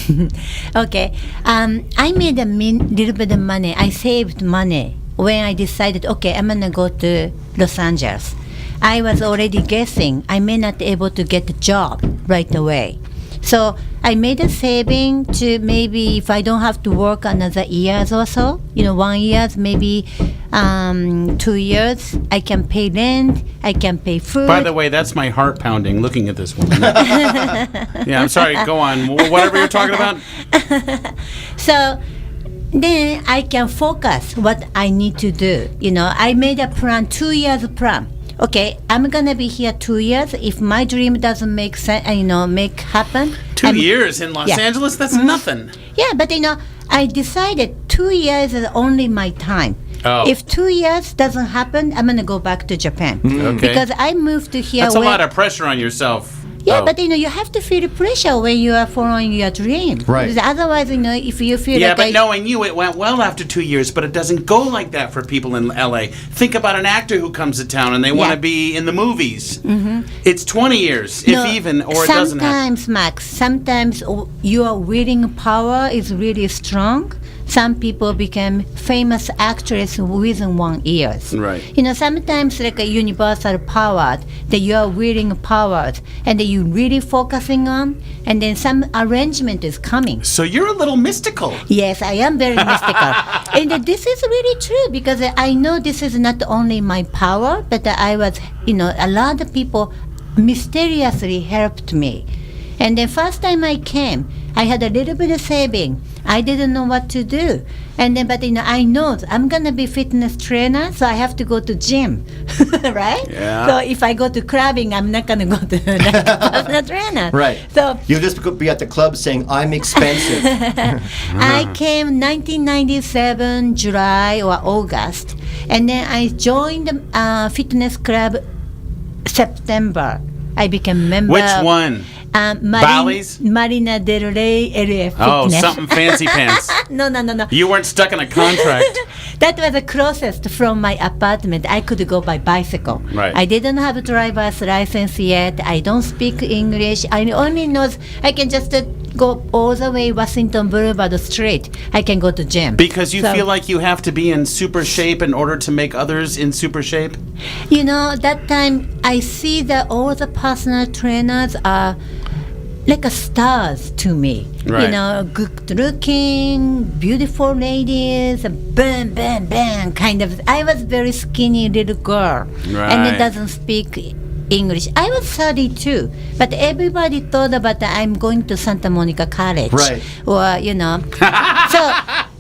Speaker 3: Okay. I made a little bit of money. I saved money when I decided, okay, I'm going to go to Los Angeles. I was already guessing I may not be able to get a job right away. So I made a saving to maybe if I don't have to work another years or so, 1 year, maybe 2 years, I can pay rent, I can pay food.
Speaker 2: By the way, that's my heart pounding looking at this woman. Yeah, I'm sorry, go on. Whatever you're talking about.
Speaker 3: So then I can focus what I need to do. I made a plan, 2 years plan. Okay, I'm gonna be here 2 years. If my dream doesn't make sense, make happen.
Speaker 2: 2 years in Los Angeles? That's nothing.
Speaker 3: Yeah, but I decided 2 years is only my time.
Speaker 2: Oh.
Speaker 3: If 2 years doesn't happen, I'm gonna go back to Japan.
Speaker 2: Okay.
Speaker 3: Because I moved to here.
Speaker 2: That's a lot of pressure on yourself.
Speaker 3: Yeah,
Speaker 2: Oh.
Speaker 3: but you have to feel pressure when you are following your dream.
Speaker 1: Right.
Speaker 3: Because otherwise, if you feel
Speaker 2: Yeah,
Speaker 3: like
Speaker 2: but knowing you, it went well after 2 years, but it doesn't go like that for people in LA. Think about an actor who comes to town and they want to be in the movies. It's 20 years, if even, or it doesn't happen.
Speaker 3: Sometimes, Max, sometimes your willing power is really strong. Some people become famous actress within 1 year.
Speaker 2: Right.
Speaker 3: Sometimes like a universal power that you are willing powers and that you really focusing on, and then some arrangement is coming.
Speaker 2: So you're a little mystical.
Speaker 3: Yes, I am very mystical. And this is really true because I know this is not only my power, but I was, a lot of people mysteriously helped me. And the first time I came, I had a little bit of saving. I didn't know what to do. And then, but I know I'm going to be fitness trainer, so I have to go to gym, right?
Speaker 2: Yeah.
Speaker 3: So if I go to clubbing, I'm not going to go to personal trainer.
Speaker 1: Right.
Speaker 3: So
Speaker 1: You'll just be at the club saying, I'm expensive.
Speaker 3: I came 1997, July or August. And then I joined the fitness club September. I became member.
Speaker 2: Which one? Bally's?
Speaker 3: Marina Del Rey area fitness.
Speaker 2: Oh, something fancy pants.
Speaker 3: No.
Speaker 2: You weren't stuck in a contract.
Speaker 3: That was the closest from my apartment. I could go by bicycle.
Speaker 2: Right.
Speaker 3: I didn't have a driver's license yet. I don't speak English. I only know I can just go all the way Washington Boulevard straight. I can go to gym.
Speaker 2: Because you feel like you have to be in super shape in order to make others in super shape?
Speaker 3: That time I see that all the personal trainers are like a stars to me.
Speaker 2: Right.
Speaker 3: Good looking, beautiful ladies, bam, bam, bam, kind of. I was very skinny little girl, and it doesn't speak English. I was 32, but everybody thought about that I'm going to Santa Monica College.
Speaker 1: Right.
Speaker 3: Or, So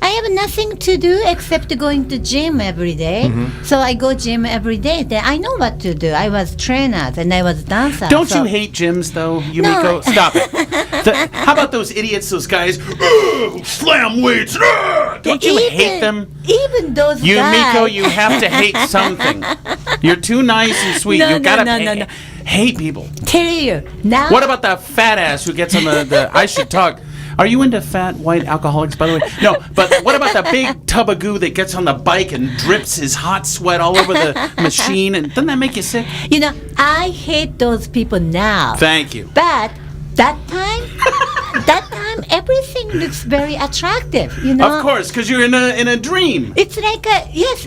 Speaker 3: I have nothing to do except going to gym every day. So I go gym every day. Then I know what to do. I was trainer and I was dancer.
Speaker 2: Don't you hate gyms, though, Yumiko?
Speaker 3: No.
Speaker 2: Stop it. How about those idiots, those guys? Slam weights. Don't you hate them?
Speaker 3: Even those guys.
Speaker 2: Yumiko, you have to hate something. You're too nice and sweet.
Speaker 3: No,
Speaker 2: You gotta
Speaker 3: no.
Speaker 2: hate people.
Speaker 3: Tell you now.
Speaker 2: What about that fat ass who gets on the I should talk? Are you into fat white alcoholics, by the way? No, but what about that big tub of goo that gets on the bike and drips his hot sweat all over the machine? And doesn't that make you sick?
Speaker 3: I hate those people now.
Speaker 2: Thank you.
Speaker 3: But that time, everything looks very attractive.
Speaker 2: Of course, because you're in a dream.
Speaker 3: It's like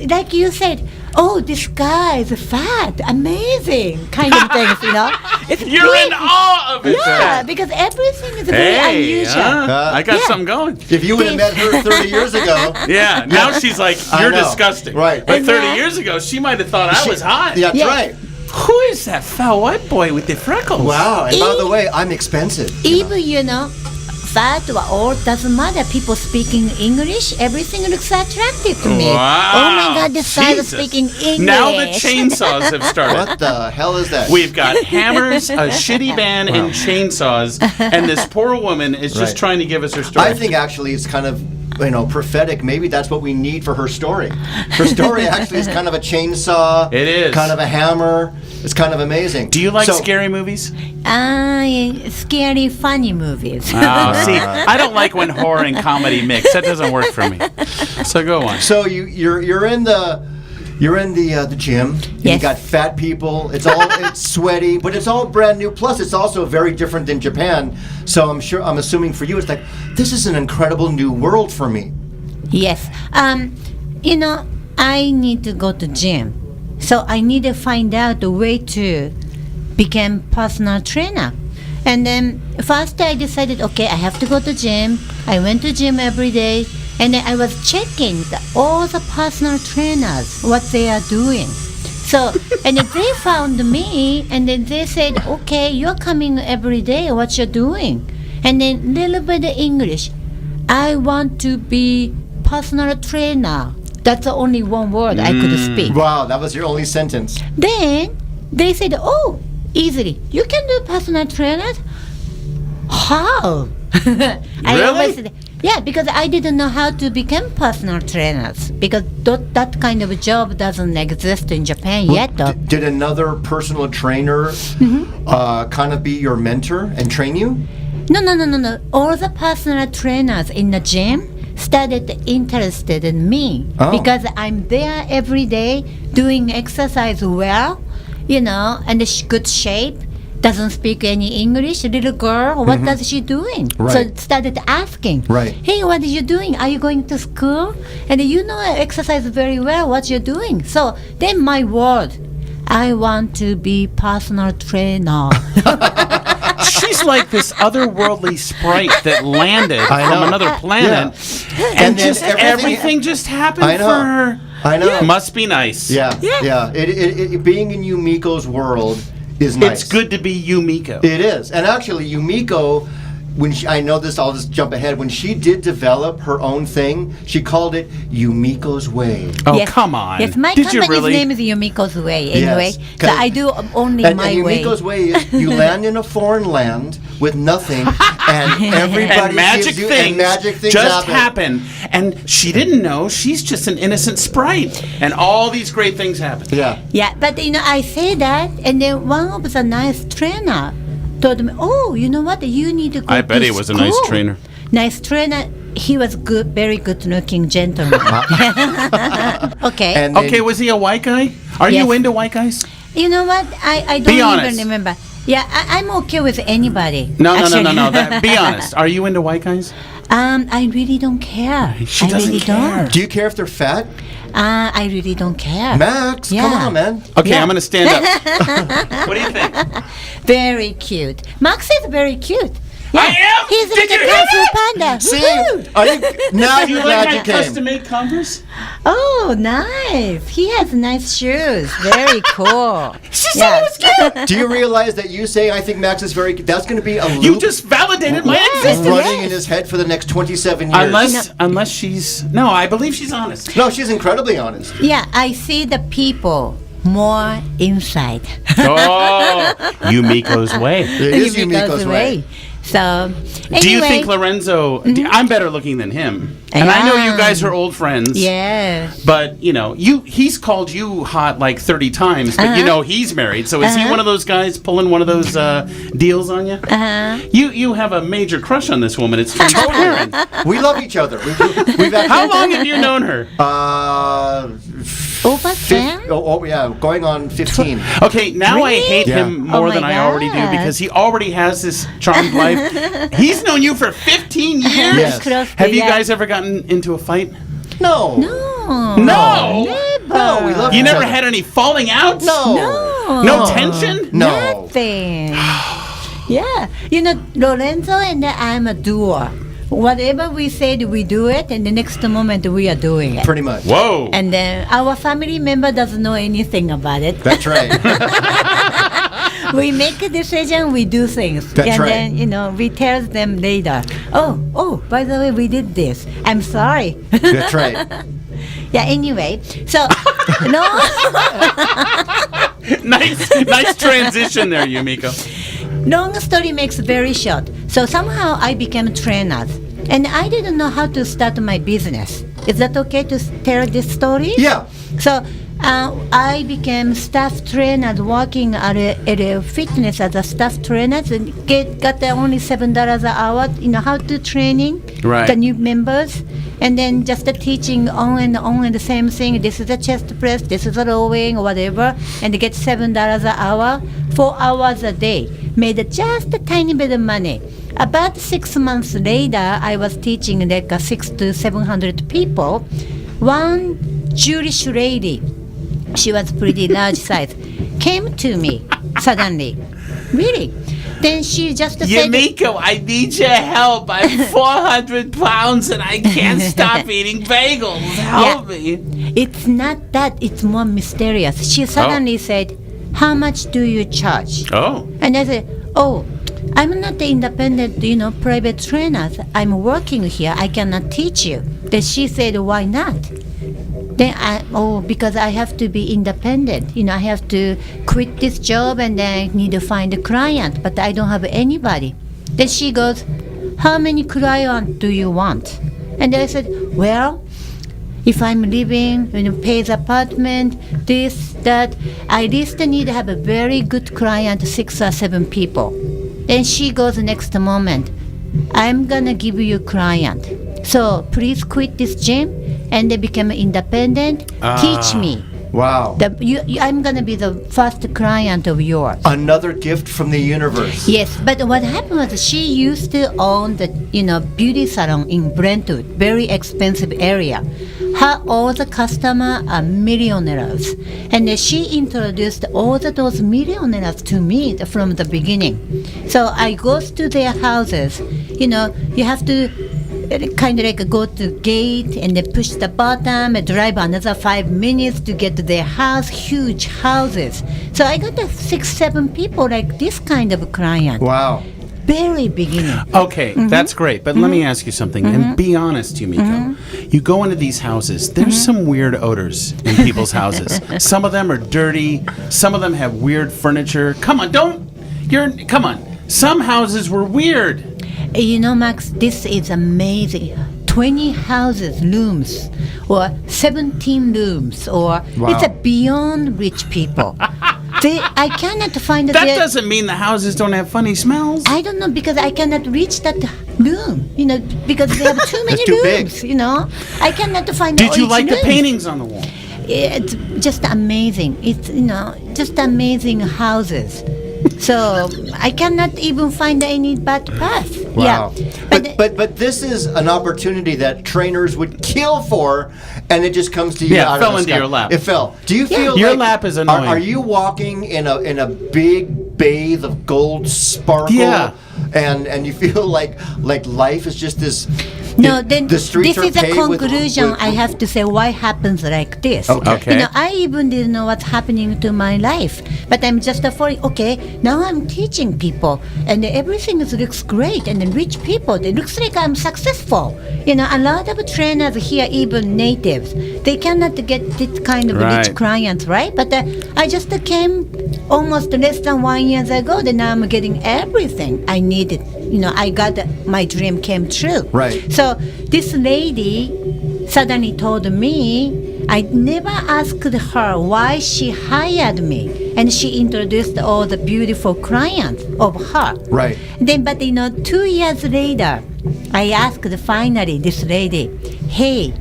Speaker 3: like you said. Oh, this guy is fat, amazing, kind of things. It's
Speaker 2: You're in awe of it.
Speaker 3: Yeah,
Speaker 2: then.
Speaker 3: because everything is very unusual.
Speaker 2: I got something going.
Speaker 1: If you would have met her 30 years ago.
Speaker 2: Yeah, now she's like,
Speaker 1: I
Speaker 2: you're
Speaker 1: know.
Speaker 2: disgusting.
Speaker 1: Right.
Speaker 2: But
Speaker 3: And
Speaker 2: 30 years ago, she might have thought I was hot.
Speaker 1: Yeah, that's
Speaker 3: Yeah.
Speaker 1: right.
Speaker 2: Who is that foul white boy with the freckles?
Speaker 1: Wow. And by the way, I'm expensive.
Speaker 3: Even fat or old doesn't matter. People speaking English, everything looks attractive to me.
Speaker 2: Wow.
Speaker 3: Oh my God, this guy is
Speaker 2: Jesus.
Speaker 3: speaking English.
Speaker 2: Now the chainsaws have started.
Speaker 1: What the hell is that?
Speaker 2: We've got hammers, a shitty band, and chainsaws, and this poor woman is just
Speaker 1: Right.
Speaker 2: trying to give us her story.
Speaker 1: I think actually it's kind of prophetic. Maybe that's what we need for her story. Her story actually is kind of a chainsaw.
Speaker 2: It is.
Speaker 1: Kind of a hammer. It's kind of amazing.
Speaker 2: Do you like
Speaker 1: So-
Speaker 2: scary movies?
Speaker 3: Scary, funny movies.
Speaker 2: Oh, see, I don't like when horror and comedy mix. That doesn't work for me. So go on.
Speaker 1: So you're in the gym. And You
Speaker 3: Yes.
Speaker 1: got fat people. It's sweaty, but it's all brand new. Plus, it's also very different than Japan. So I'm assuming for you, it's like this is an incredible new world for me.
Speaker 3: Yes. I need to go to gym. So I need to find out the way to become personal trainer. And then first I decided, okay, I have to go to gym. I went to gym every day. And then I was checking all the personal trainers, what they are doing. So, and then they found me, and then they said, okay, you're coming every day, what you're doing. And then little bit of English. I want to be personal trainer. That's the only one word I could speak.
Speaker 1: Wow, that was your only sentence.
Speaker 3: Then they said, oh, easily, you can do personal trainers? How? I
Speaker 2: Really?
Speaker 3: always said, yeah, because I didn't know how to become personal trainers because that kind of job doesn't exist in Japan yet. Though.
Speaker 1: Did another personal trainer kind of be your mentor and train you?
Speaker 3: No. All the personal trainers in the gym started interested in me because I'm there every day doing exercise well, and good shape. Doesn't speak any English, little girl, what does she doing?
Speaker 1: Right.
Speaker 3: So started asking,
Speaker 1: Right.
Speaker 3: hey, what are you doing? Are you going to school? And exercise very well, what you're doing. So then my word, I want to be personal trainer.
Speaker 2: She's like this otherworldly sprite that landed
Speaker 1: I know.
Speaker 2: from another planet,
Speaker 1: then
Speaker 2: and just
Speaker 1: everything-
Speaker 2: everything just happened
Speaker 1: I know.
Speaker 2: for her.
Speaker 1: I know.
Speaker 2: Must be nice.
Speaker 1: Yeah. It being in Yumiko's world is nice.
Speaker 2: It's good to be Yumiko.
Speaker 1: It is. And actually, Yumiko, I know this, I'll just jump ahead. When she did develop her own thing, she called it Yumiko's Way.
Speaker 2: Oh,
Speaker 3: Yes.
Speaker 2: come on.
Speaker 3: Yes, my
Speaker 2: Did you
Speaker 3: company's
Speaker 2: really?
Speaker 3: name is Yumiko's Way anyway.
Speaker 1: Yes.
Speaker 3: So I do only
Speaker 1: And
Speaker 3: my way.
Speaker 1: Yumiko's Way is you land in a foreign land with nothing, and everybody
Speaker 2: And magic
Speaker 1: gives you,
Speaker 2: things,
Speaker 1: and magic things
Speaker 2: just happen. And she didn't know she's just an innocent sprite. And all these great things happen.
Speaker 1: Yeah.
Speaker 3: Yeah, but I say that, and then one of the nice trainer told me, "Oh, you know what? You need to go
Speaker 2: I bet
Speaker 3: to
Speaker 2: he was a
Speaker 3: school."
Speaker 2: nice trainer.
Speaker 3: Nice trainer. He was good, very good-looking gentleman. Okay.
Speaker 1: And then-
Speaker 2: Okay, was he a white guy? Are you
Speaker 3: Yes.
Speaker 2: into white guys?
Speaker 3: You know what? I
Speaker 2: Be
Speaker 3: don't
Speaker 2: honest.
Speaker 3: even remember. Yeah, I'm okay with anybody.
Speaker 2: No.
Speaker 3: actually.
Speaker 2: Be honest. Are you into white guys?
Speaker 3: I really don't care.
Speaker 2: She
Speaker 3: I
Speaker 2: doesn't
Speaker 3: really
Speaker 2: care.
Speaker 3: don't.
Speaker 1: Do you care if they're fat?
Speaker 3: I really don't care.
Speaker 1: Max, come
Speaker 3: Yeah.
Speaker 1: on, man.
Speaker 2: Okay,
Speaker 3: Yeah.
Speaker 2: I'm gonna stand up. What do you think?
Speaker 3: Very cute. Max is very cute. Yeah.
Speaker 2: I am?
Speaker 3: He's
Speaker 2: Did
Speaker 3: like
Speaker 2: you
Speaker 3: a
Speaker 2: hear
Speaker 3: kung fu
Speaker 2: that?
Speaker 3: panda.
Speaker 1: See?
Speaker 3: Woohoo!
Speaker 1: Are you, now
Speaker 2: Do you
Speaker 1: you're
Speaker 2: like
Speaker 1: glad
Speaker 2: my
Speaker 1: you came.
Speaker 2: custom-made Converse?
Speaker 3: Oh, nice. He has nice shoes. Very cool.
Speaker 2: She said it was cute.
Speaker 1: Do you realize that you saying I think Max is very that's going to be a loop
Speaker 2: You just validated my
Speaker 3: Yes.
Speaker 2: existence.
Speaker 1: running
Speaker 3: Yes.
Speaker 1: in his head for the next 27 years.
Speaker 2: Unless she's no, I believe she's honest.
Speaker 1: No, she's incredibly honest.
Speaker 3: Yeah, I see the people more inside.
Speaker 2: Oh, Yumiko's way.
Speaker 1: It is Yumiko's way.
Speaker 3: So, anyway,
Speaker 2: Do you think Lorenzo? I'm better looking than him, and I know you guys are old friends.
Speaker 3: Yeah.
Speaker 2: But he's called you hot like 30 times, but he's married. So is he one of those guys pulling one of those deals on you? You have a major crush on this woman. It's transparent.
Speaker 1: We love each other. We've actually,
Speaker 2: How long have you known her?
Speaker 3: Over 10?
Speaker 1: Oh, yeah, going on 15.
Speaker 2: Okay, now I
Speaker 3: Really?
Speaker 2: hate
Speaker 1: Yeah.
Speaker 2: him more
Speaker 3: Oh
Speaker 2: than
Speaker 3: my
Speaker 2: I already do
Speaker 3: God.
Speaker 2: because he already has this charmed life. He's known you for 15 years.
Speaker 1: Yes.
Speaker 3: Close to
Speaker 2: Have you
Speaker 3: that.
Speaker 2: guys ever gotten into a fight?
Speaker 1: No.
Speaker 3: No.
Speaker 2: No.
Speaker 3: Never.
Speaker 1: No, we love
Speaker 2: You
Speaker 1: each
Speaker 2: never
Speaker 1: other.
Speaker 2: had any falling outs?
Speaker 1: No.
Speaker 2: No tension?
Speaker 1: No.
Speaker 3: Nothing. Yeah. You know, Lorenzo and I'm a duo. Whatever we said, we do it, and the next moment we are doing it.
Speaker 1: Pretty much.
Speaker 2: Whoa.
Speaker 3: And then our family member doesn't know anything about it.
Speaker 1: That's right.
Speaker 3: We make a decision, we do things.
Speaker 1: That's
Speaker 3: and
Speaker 1: right.
Speaker 3: then, we tell them later, oh, by the way, we did this. I'm sorry.
Speaker 1: That's right.
Speaker 3: Yeah, anyway. So, no.
Speaker 2: nice transition there, Yumiko.
Speaker 3: Long story makes very short. So somehow I became a trainer. And I didn't know how to start my business. Is that okay to tell this story?
Speaker 1: Yeah.
Speaker 3: So I became staff trainer working at a fitness as a staff trainer and got only $7 an hour, how to training
Speaker 2: Right.
Speaker 3: the new members. And then just the teaching on and the same thing. This is a chest press, this is a rowing or whatever. And they get $7 an hour, 4 hours a day. Made just a tiny bit of money. About 6 months later, I was teaching like 600 to 700 people. One Jewish lady, she was pretty large size, came to me suddenly. Really? Then she just said,
Speaker 2: Yumiko, I need your help. I'm 400 pounds and I can't stop eating bagels. Help me.
Speaker 3: it's not that, it's more mysterious. She suddenly said, how much do you charge?
Speaker 2: Oh.
Speaker 3: And I said, oh, I'm not the independent, private trainer. I'm working here. I cannot teach you. Then she said, why not? Then because I have to be independent. I have to quit this job and then I need to find a client, but I don't have anybody. Then she goes, how many clients do you want? And I said, well, if I'm living, pays apartment, this, that, I at least need to have a very good client, 6 or 7 people. Then she goes next moment, I'm gonna give you a client. So please quit this gym and they become independent. Teach me.
Speaker 1: Wow.
Speaker 3: I'm gonna be the first client of yours.
Speaker 1: Another gift from the universe.
Speaker 3: Yes, but what happened was she used to own the beauty salon in Brentwood, very expensive area. All the customers are millionaires, and then she introduced all those millionaires to me from the beginning. So I goes to their houses. You have to kind of like go to gate and then push the button and drive another 5 minutes to get to their house, huge houses. So I got 6-7 people like this kind of client.
Speaker 1: Wow.
Speaker 3: Very beginning.
Speaker 2: Okay, that's great. But let me ask you something, and be honest, Yumiko. You go into these houses, there's some weird odors in people's houses. Some of them are dirty. Some of them have weird furniture. Come on, come on. Some houses were weird.
Speaker 3: Max, this is amazing. 20 houses, rooms, or 17 rooms, or
Speaker 1: Wow.
Speaker 3: it's beyond rich people. I cannot find
Speaker 2: That doesn't mean the houses don't have funny smells.
Speaker 3: I don't know because I cannot reach that room, because they have too many
Speaker 1: too big.
Speaker 3: rooms, I cannot find
Speaker 2: Did you
Speaker 3: each
Speaker 2: like the
Speaker 3: room.
Speaker 2: paintings on the wall?
Speaker 3: It's just amazing. It's, just amazing houses. So I cannot even find any bad path.
Speaker 1: Wow.
Speaker 3: Yeah.
Speaker 1: But this is an opportunity that trainers would kill for, and it just comes to you.
Speaker 2: Yeah,
Speaker 1: out
Speaker 2: it fell
Speaker 1: of the
Speaker 2: into
Speaker 1: sky.
Speaker 2: your lap.
Speaker 1: It fell. Do you feel
Speaker 2: Your
Speaker 1: like
Speaker 2: lap is annoying.
Speaker 1: Are you walking in a big bathe of gold sparkle?
Speaker 2: Yeah.
Speaker 1: And you feel like life is just this.
Speaker 3: No, then
Speaker 1: the streets
Speaker 3: this
Speaker 1: are
Speaker 3: is a
Speaker 1: paved with-
Speaker 3: conclusion.
Speaker 1: with-
Speaker 3: I have to say why happens like this.
Speaker 1: Okay.
Speaker 3: I even didn't know what's happening to my life, but I'm just afraid. Okay, now I'm teaching people, and everything looks great, and the rich people. It looks like I'm successful. A lot of trainers here, even natives, they cannot get this kind of
Speaker 2: Right.
Speaker 3: rich clients, right? But I just came almost less than 1 year ago. Then now I'm getting everything I needed. I got my dream came true.
Speaker 1: Right.
Speaker 3: So this lady suddenly told me, I never asked her why she hired me, and she introduced all the beautiful clients of her.
Speaker 1: Right.
Speaker 3: Then, but 2 years later, I asked finally this lady, hey,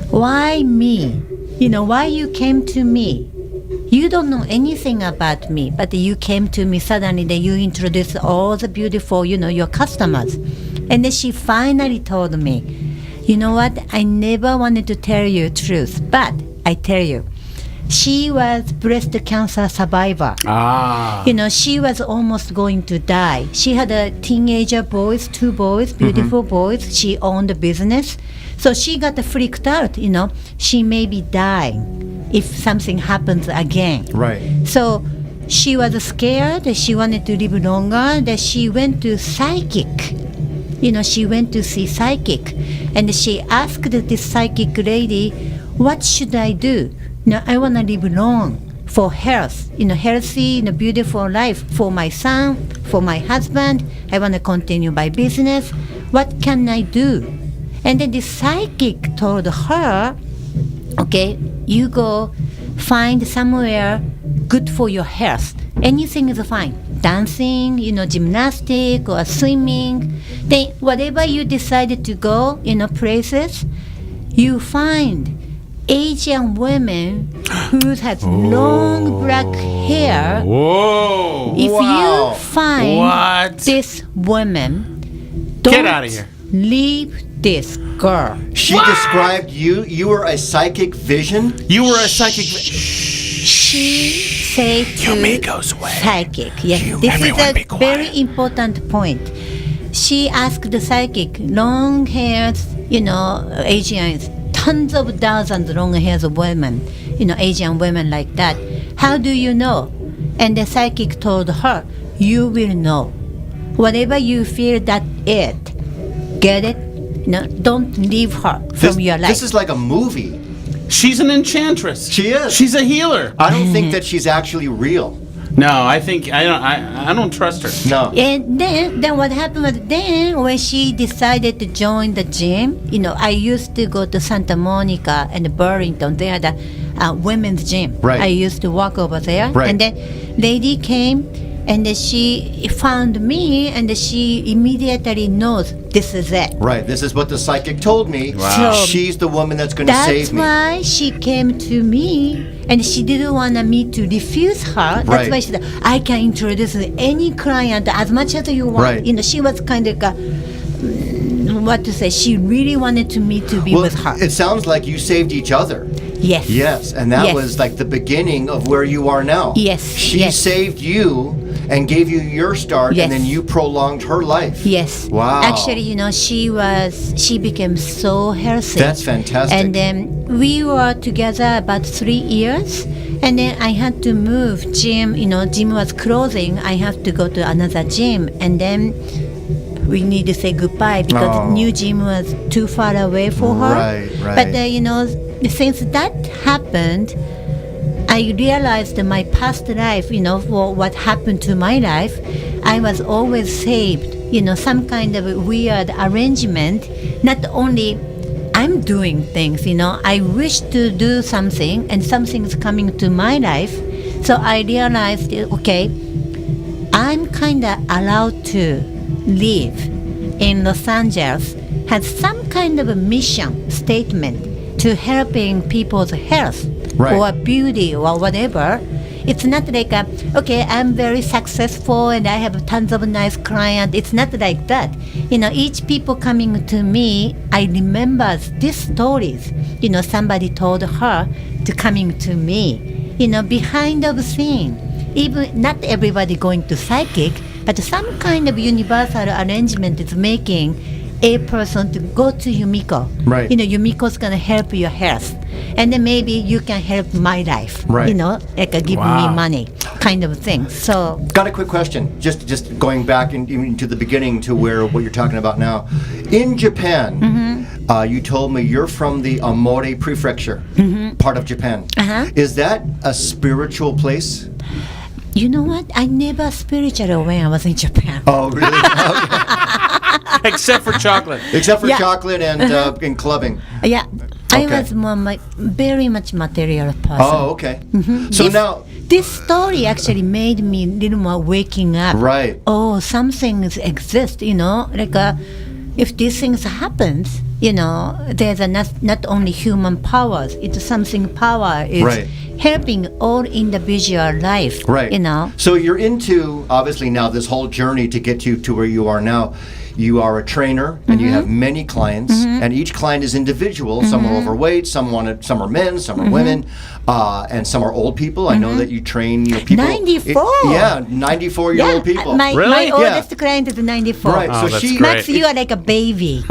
Speaker 3: why me? Why you came to me? You don't know anything about me, but you came to me suddenly, that you introduced all the beautiful, your customers. And then she finally told me, you know what, I never wanted to tell you the truth, but I tell you, she was breast cancer survivor.
Speaker 2: Ah.
Speaker 3: She was almost going to die. She had a teenager boys, 2 boys, beautiful boys. She owned a business. So she got freaked out, she may be dying if something happens again.
Speaker 1: Right.
Speaker 3: So she was scared. She wanted to live longer. That she went to psychic. She went to see psychic, and she asked this psychic lady, "What should I do? I want to live long for health. Healthy, beautiful life for my son, for my husband. I want to continue my business. What can I do?" And then the psychic told her, "Okay, you go find somewhere good for your health. Anything is fine. Dancing, gymnastic or swimming. Then whatever you decided to go, places, you find Asian women who have long black hair.
Speaker 2: Whoa.
Speaker 3: If
Speaker 1: Wow.
Speaker 3: you find
Speaker 2: What?
Speaker 3: this woman,
Speaker 2: Get
Speaker 3: don't
Speaker 2: outta here.
Speaker 3: leave this girl."
Speaker 1: She described you. You were a psychic vision.
Speaker 2: You were a psychic.
Speaker 3: She said to
Speaker 2: Yumiko's way.
Speaker 3: psychic. Yes,
Speaker 2: You-
Speaker 3: this is
Speaker 2: everyone be
Speaker 3: a
Speaker 2: quiet.
Speaker 3: very important point. She asked the psychic, long hairs, Asians, tons of thousands long hairs of women, Asian women like that. How do you know? And the psychic told her, you will know. Whatever you feel that it, get it? Don't leave her from your life.
Speaker 1: This is like a movie.
Speaker 2: She's an enchantress.
Speaker 1: She is.
Speaker 2: She's a healer.
Speaker 1: I don't think that she's actually real.
Speaker 2: No, I think I don't trust her.
Speaker 1: No.
Speaker 3: And then what happened was then when she decided to join the gym, I used to go to Santa Monica and Burlington. They had a women's gym.
Speaker 1: Right.
Speaker 3: I used to walk over there.
Speaker 1: Right.
Speaker 3: And then lady came and then she found me and she immediately knows this is it.
Speaker 1: Right. This is what the psychic told me.
Speaker 2: Wow.
Speaker 3: So
Speaker 1: She's the woman that's going to
Speaker 3: that's
Speaker 1: save me.
Speaker 3: why she came to me and she didn't want me to refuse her. That's
Speaker 1: Right.
Speaker 3: why she said, I can introduce any client as much as you want.
Speaker 1: Right.
Speaker 3: She was kind of what to say, she really wanted me to be
Speaker 1: Well,
Speaker 3: with her.
Speaker 1: it sounds like you saved each other.
Speaker 3: Yes.
Speaker 1: Yes, and that
Speaker 3: Yes.
Speaker 1: was like the beginning of where you are now.
Speaker 3: Yes,
Speaker 1: She
Speaker 3: yes.
Speaker 1: saved you and gave you your start,
Speaker 3: Yes.
Speaker 1: and then you prolonged her life.
Speaker 3: Yes.
Speaker 1: Wow.
Speaker 3: Actually, she became so healthy.
Speaker 1: That's fantastic.
Speaker 3: And then we were together about 3 years. And then I had to move gym. Gym was closing. I have to go to another gym. And then we need to say goodbye because
Speaker 1: Oh.
Speaker 3: new gym was too far away for her.
Speaker 1: Right.
Speaker 3: But since that happened, I realized my past life, for what happened to my life, I was always saved, some kind of weird arrangement. Not only I'm doing things, I wish to do something and something's coming to my life. So I realized, okay, I'm kind of allowed to live in Los Angeles, has some kind of a mission statement to helping people's health
Speaker 1: Right.
Speaker 3: or beauty or whatever. It's not like, okay, I'm very successful and I have tons of nice clients. It's not like that. Each people coming to me, I remember these stories. Somebody told her to coming to me. Behind the scene. Even not everybody going to psychic, but some kind of universal arrangement is making a person to go to Yumiko.
Speaker 1: Right.
Speaker 3: Yumiko's gonna help your health, and then maybe you can help my life.
Speaker 1: Right.
Speaker 3: Like give me money, kind of thing. So.
Speaker 1: Got a quick question. Just going back into the beginning to what you're talking about now. In Japan, you told me you're from the Amore Prefecture, part of Japan. Is that a spiritual place?
Speaker 3: You know what? I never spiritual when I was in Japan.
Speaker 1: Oh, really? Okay.
Speaker 2: Except for chocolate.
Speaker 1: Except for chocolate and clubbing.
Speaker 3: Yeah. I
Speaker 1: Okay.
Speaker 3: was more very much material person.
Speaker 1: Oh, okay. So now,
Speaker 3: this story actually made me a little more waking up.
Speaker 1: right.
Speaker 3: Oh, some things exist, like if these things happens, there's not only human powers, it's something power is
Speaker 1: Right.
Speaker 3: helping all individual life,
Speaker 1: Right. So you're into, obviously now, this whole journey to get you to where you are now. You are a trainer, and you have many clients, and each client is individual. Some are overweight, some are men, some are women, and some are old people. I know that you train people.
Speaker 3: 94.
Speaker 1: 94-year-old people.
Speaker 3: My
Speaker 2: Really?
Speaker 3: oldest client is 94.
Speaker 1: Right.
Speaker 2: Oh,
Speaker 1: So
Speaker 2: that's
Speaker 1: she,
Speaker 2: great.
Speaker 3: Max, you are like a baby.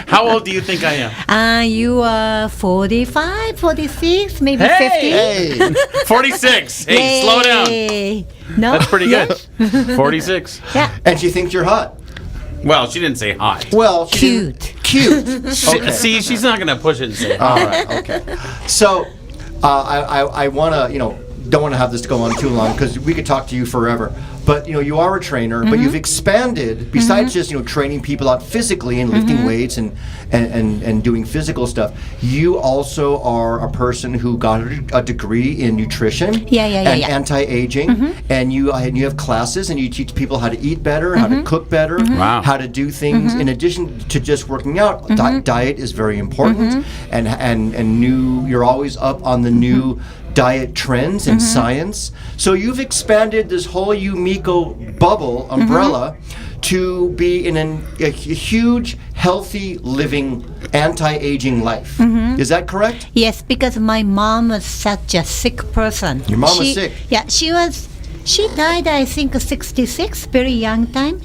Speaker 2: How old do you think I am?
Speaker 3: You are 45, 46, maybe
Speaker 2: Hey!
Speaker 3: 50.
Speaker 1: hey,
Speaker 2: 46. Hey, slow down.
Speaker 3: Yay. No?
Speaker 2: That's pretty good. 46.
Speaker 3: Yeah.
Speaker 1: and she thinks you're hot.
Speaker 2: Well, she didn't say hot.
Speaker 1: Well, she
Speaker 3: Cute.
Speaker 1: didn't- Cute.
Speaker 2: See, she's not going to push it and say
Speaker 1: All
Speaker 2: hot.
Speaker 1: right. Okay. So, I want to, don't want to have this go on too long because we could talk to you forever. But you are a trainer, but you've expanded besides just training people out physically and lifting weights and doing physical stuff. You also are a person who got a degree in nutrition and anti-aging, and you have classes and you teach people how to eat better, how to cook better,
Speaker 2: Wow.
Speaker 1: how to do things in addition to just working out. Diet is very important, and you're always up on the new diet trends and science. So you've expanded this whole Yumiko bubble umbrella to be in a huge, healthy living, anti-aging life. Is that correct?
Speaker 3: Yes, because my mom was such a sick person.
Speaker 1: Your mom was sick?
Speaker 3: Yeah, she died, I think, 66, very young time.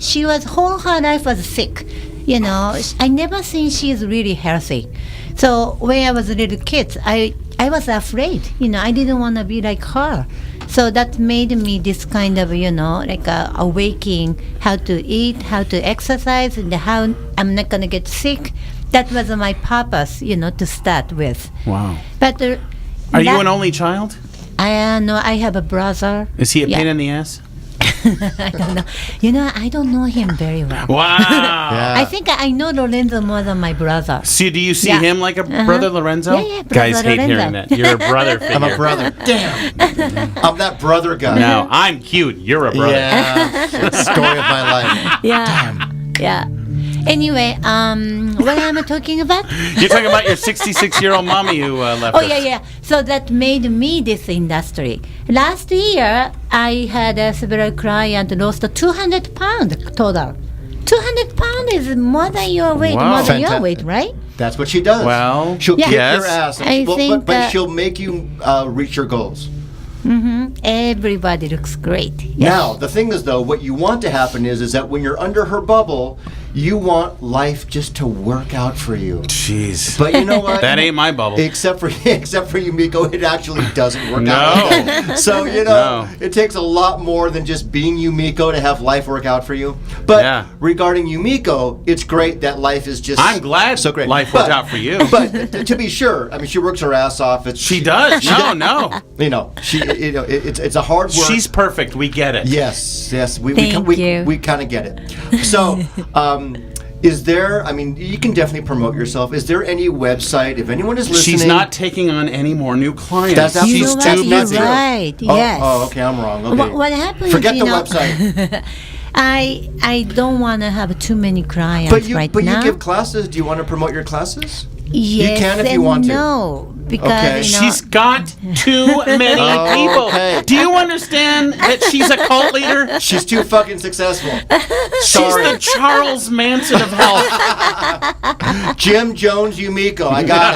Speaker 3: Whole her life was sick. I never seen she's really healthy. So when I was a little kid, I was afraid. I didn't want to be like her. So that made me this kind of, like awakening how to eat, how to exercise, and how I'm not going to get sick. That was my purpose, to start with.
Speaker 2: Wow.
Speaker 3: But
Speaker 2: Are you an only child?
Speaker 3: No, I have a brother.
Speaker 2: Is he a pain in the ass?
Speaker 3: I don't know. I don't know him very well.
Speaker 2: Wow.
Speaker 3: I think I know Lorenzo more than my brother.
Speaker 2: See, do you see
Speaker 3: Yeah.
Speaker 2: him like a brother Lorenzo?
Speaker 3: Yeah, brother
Speaker 2: Guys hate
Speaker 3: Lorenzo.
Speaker 2: hearing that. You're a brother figure.
Speaker 1: I'm a brother. Damn. I'm that brother guy.
Speaker 2: No, I'm cute. You're a brother.
Speaker 1: Yeah. Story of my life.
Speaker 3: Yeah. Yeah. Anyway, what am I talking about?
Speaker 2: You're talking about your 66-year-old mommy who left
Speaker 3: Oh,
Speaker 2: us.
Speaker 3: yeah. So that made me this industry. Last year, I had several clients lost 200 pounds total. 200 pounds is more than your weight,
Speaker 2: Wow.
Speaker 3: more than your
Speaker 1: Fantastic.
Speaker 3: weight, right?
Speaker 1: That's what she does.
Speaker 2: Well,
Speaker 1: she'll
Speaker 3: Yeah.
Speaker 1: kick
Speaker 2: yes.
Speaker 1: your ass,
Speaker 3: I think
Speaker 1: but
Speaker 3: that-
Speaker 1: she'll make you reach your goals.
Speaker 3: Everybody looks great.
Speaker 1: Now, the thing is, though, what you want to happen is that when you're under her bubble, you want life just to work out for you.
Speaker 2: Jeez.
Speaker 1: But you know what?
Speaker 2: That ain't my bubble.
Speaker 1: Except for Yumiko, it actually doesn't work
Speaker 2: No.
Speaker 1: out. So,
Speaker 2: No.
Speaker 1: it takes a lot more than just being Yumiko to have life work out for you. But
Speaker 2: Yeah.
Speaker 1: regarding Yumiko, it's great that life is just
Speaker 2: I'm glad
Speaker 1: so great.
Speaker 2: life worked out for you.
Speaker 1: But to be sure, I mean, she works her ass off.
Speaker 2: She does. No.
Speaker 1: It's a hard work.
Speaker 2: She's perfect. We get it.
Speaker 1: Yes, we
Speaker 3: Thank you.
Speaker 1: kind of get it. So, Is there, I mean, you can definitely promote yourself. Is there any website, if anyone is listening?
Speaker 2: She's not taking on any more new clients.
Speaker 1: That's absolutely
Speaker 3: You know what?
Speaker 1: that's not
Speaker 3: You're
Speaker 1: true.
Speaker 3: right.
Speaker 1: Oh,
Speaker 3: Yes.
Speaker 1: Oh, okay, I'm wrong. Okay.
Speaker 3: What happens?
Speaker 1: Forget
Speaker 3: you
Speaker 1: the
Speaker 3: know,
Speaker 1: website.
Speaker 3: I don't want to have too many clients
Speaker 1: But you
Speaker 3: right
Speaker 1: but
Speaker 3: now.
Speaker 1: you give classes. Do you want to promote your classes?
Speaker 3: Yes
Speaker 1: can if you
Speaker 3: and
Speaker 1: want to.
Speaker 3: No, because
Speaker 1: Okay.
Speaker 3: you know,
Speaker 2: She's got too many people.
Speaker 1: Okay.
Speaker 2: Do you understand that she's a cult leader?
Speaker 1: She's too fucking successful.
Speaker 2: She's the Charles Manson of health.
Speaker 1: Jim Jones Yumiko. I got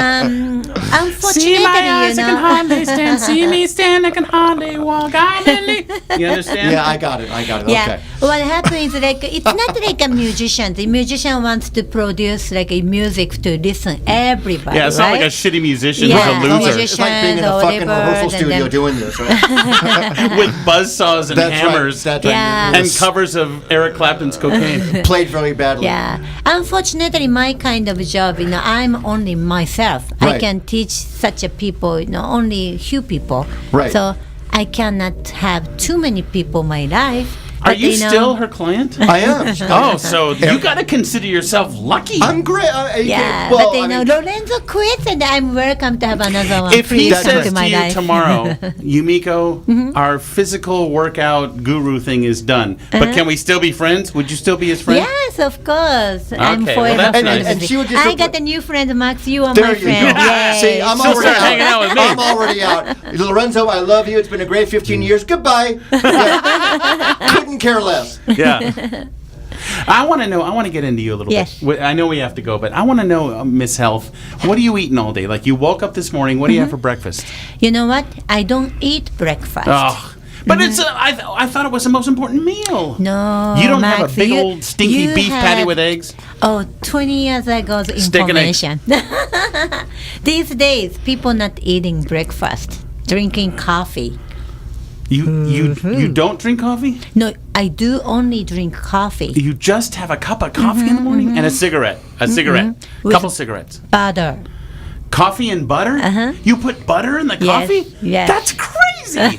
Speaker 3: unfortunately,
Speaker 4: See my eyes,
Speaker 3: you
Speaker 4: I can
Speaker 3: know,
Speaker 4: hardly stand. See me stand, I can hardly walk.
Speaker 2: You
Speaker 1: it.
Speaker 2: understand?
Speaker 1: Yeah, I got it. I got it.
Speaker 3: yeah.
Speaker 1: Okay.
Speaker 3: What happens is like it's not like a musician. The musician wants to produce like a music to listen everybody.
Speaker 2: Yeah, it's not like a
Speaker 3: right?
Speaker 2: shitty musician
Speaker 3: Yeah.
Speaker 2: who's a loser
Speaker 1: It's like being in a
Speaker 3: Musicians or
Speaker 1: fucking
Speaker 3: whatever,
Speaker 1: rehearsal
Speaker 3: and
Speaker 1: studio
Speaker 3: then-
Speaker 1: doing this, right?
Speaker 2: with buzzsaws and
Speaker 1: That's
Speaker 2: hammers
Speaker 1: right. That's right.
Speaker 3: Yeah.
Speaker 2: and covers of Eric Clapton's cocaine.
Speaker 1: Played very badly.
Speaker 3: Yeah, unfortunately, my kind of job, you know, I'm only myself. I
Speaker 1: Right.
Speaker 3: can teach such a people, you know, only few people.
Speaker 1: Right.
Speaker 3: So I cannot have too many people in my life.
Speaker 2: Are
Speaker 3: but,
Speaker 2: you
Speaker 3: know,
Speaker 2: still her client?
Speaker 1: I am.
Speaker 2: Oh, so you got to consider yourself lucky.
Speaker 1: I'm great.
Speaker 3: Yeah,
Speaker 1: well,
Speaker 3: but you
Speaker 1: I
Speaker 3: know,
Speaker 1: mean,
Speaker 3: Lorenzo quits, and I'm welcome to have another one.
Speaker 2: If he
Speaker 3: Please come
Speaker 2: says
Speaker 3: to
Speaker 2: to
Speaker 3: my
Speaker 2: you
Speaker 3: life.
Speaker 2: tomorrow, Yumiko, our physical workout guru thing is done, but can we still be friends? Would you still be his friend?
Speaker 3: Yes, of course. I'm
Speaker 2: Okay, well,
Speaker 3: forever
Speaker 2: that's
Speaker 3: friends
Speaker 2: nice.
Speaker 3: with
Speaker 1: And
Speaker 3: you.
Speaker 1: she would just
Speaker 3: I
Speaker 1: repl-
Speaker 3: got a new friend, Max. You are
Speaker 1: there
Speaker 3: my
Speaker 1: you
Speaker 3: friend.
Speaker 1: go.
Speaker 3: Yay.
Speaker 1: See, I'm
Speaker 2: She'll
Speaker 1: already
Speaker 2: start
Speaker 1: out.
Speaker 2: hanging out with me.
Speaker 1: I'm already out. Lorenzo, I love you. It's been a great 15 years. Goodbye. Yeah. Couldn't care less.
Speaker 2: Yeah. I want to know. I want to get into you a little
Speaker 3: Yes.
Speaker 2: bit. I know we have to go, but I want to know, Miss Health, what are you eating all day? Like you woke up this morning. What do you have for breakfast?
Speaker 3: You know what? I don't eat breakfast.
Speaker 2: Oh, but it's. I thought it was the most important meal.
Speaker 3: No,
Speaker 2: You don't have
Speaker 3: Max,
Speaker 2: a big
Speaker 3: you-
Speaker 2: old stinky
Speaker 3: you
Speaker 2: beef patty
Speaker 3: have-
Speaker 2: with eggs.
Speaker 3: Oh, 20 years ago's
Speaker 2: Steak and eggs.
Speaker 3: information. These days, people not eating breakfast, drinking coffee.
Speaker 2: You don't drink coffee?
Speaker 3: No, I do only drink coffee.
Speaker 2: You just have a cup of coffee in the morning and a cigarette. A cigarette.
Speaker 3: With-
Speaker 2: Couple cigarettes.
Speaker 3: Butter.
Speaker 2: Coffee and butter?
Speaker 3: Uh-huh.
Speaker 2: You put butter in the
Speaker 3: Yes,
Speaker 2: coffee?
Speaker 3: yes.
Speaker 2: That's crazy.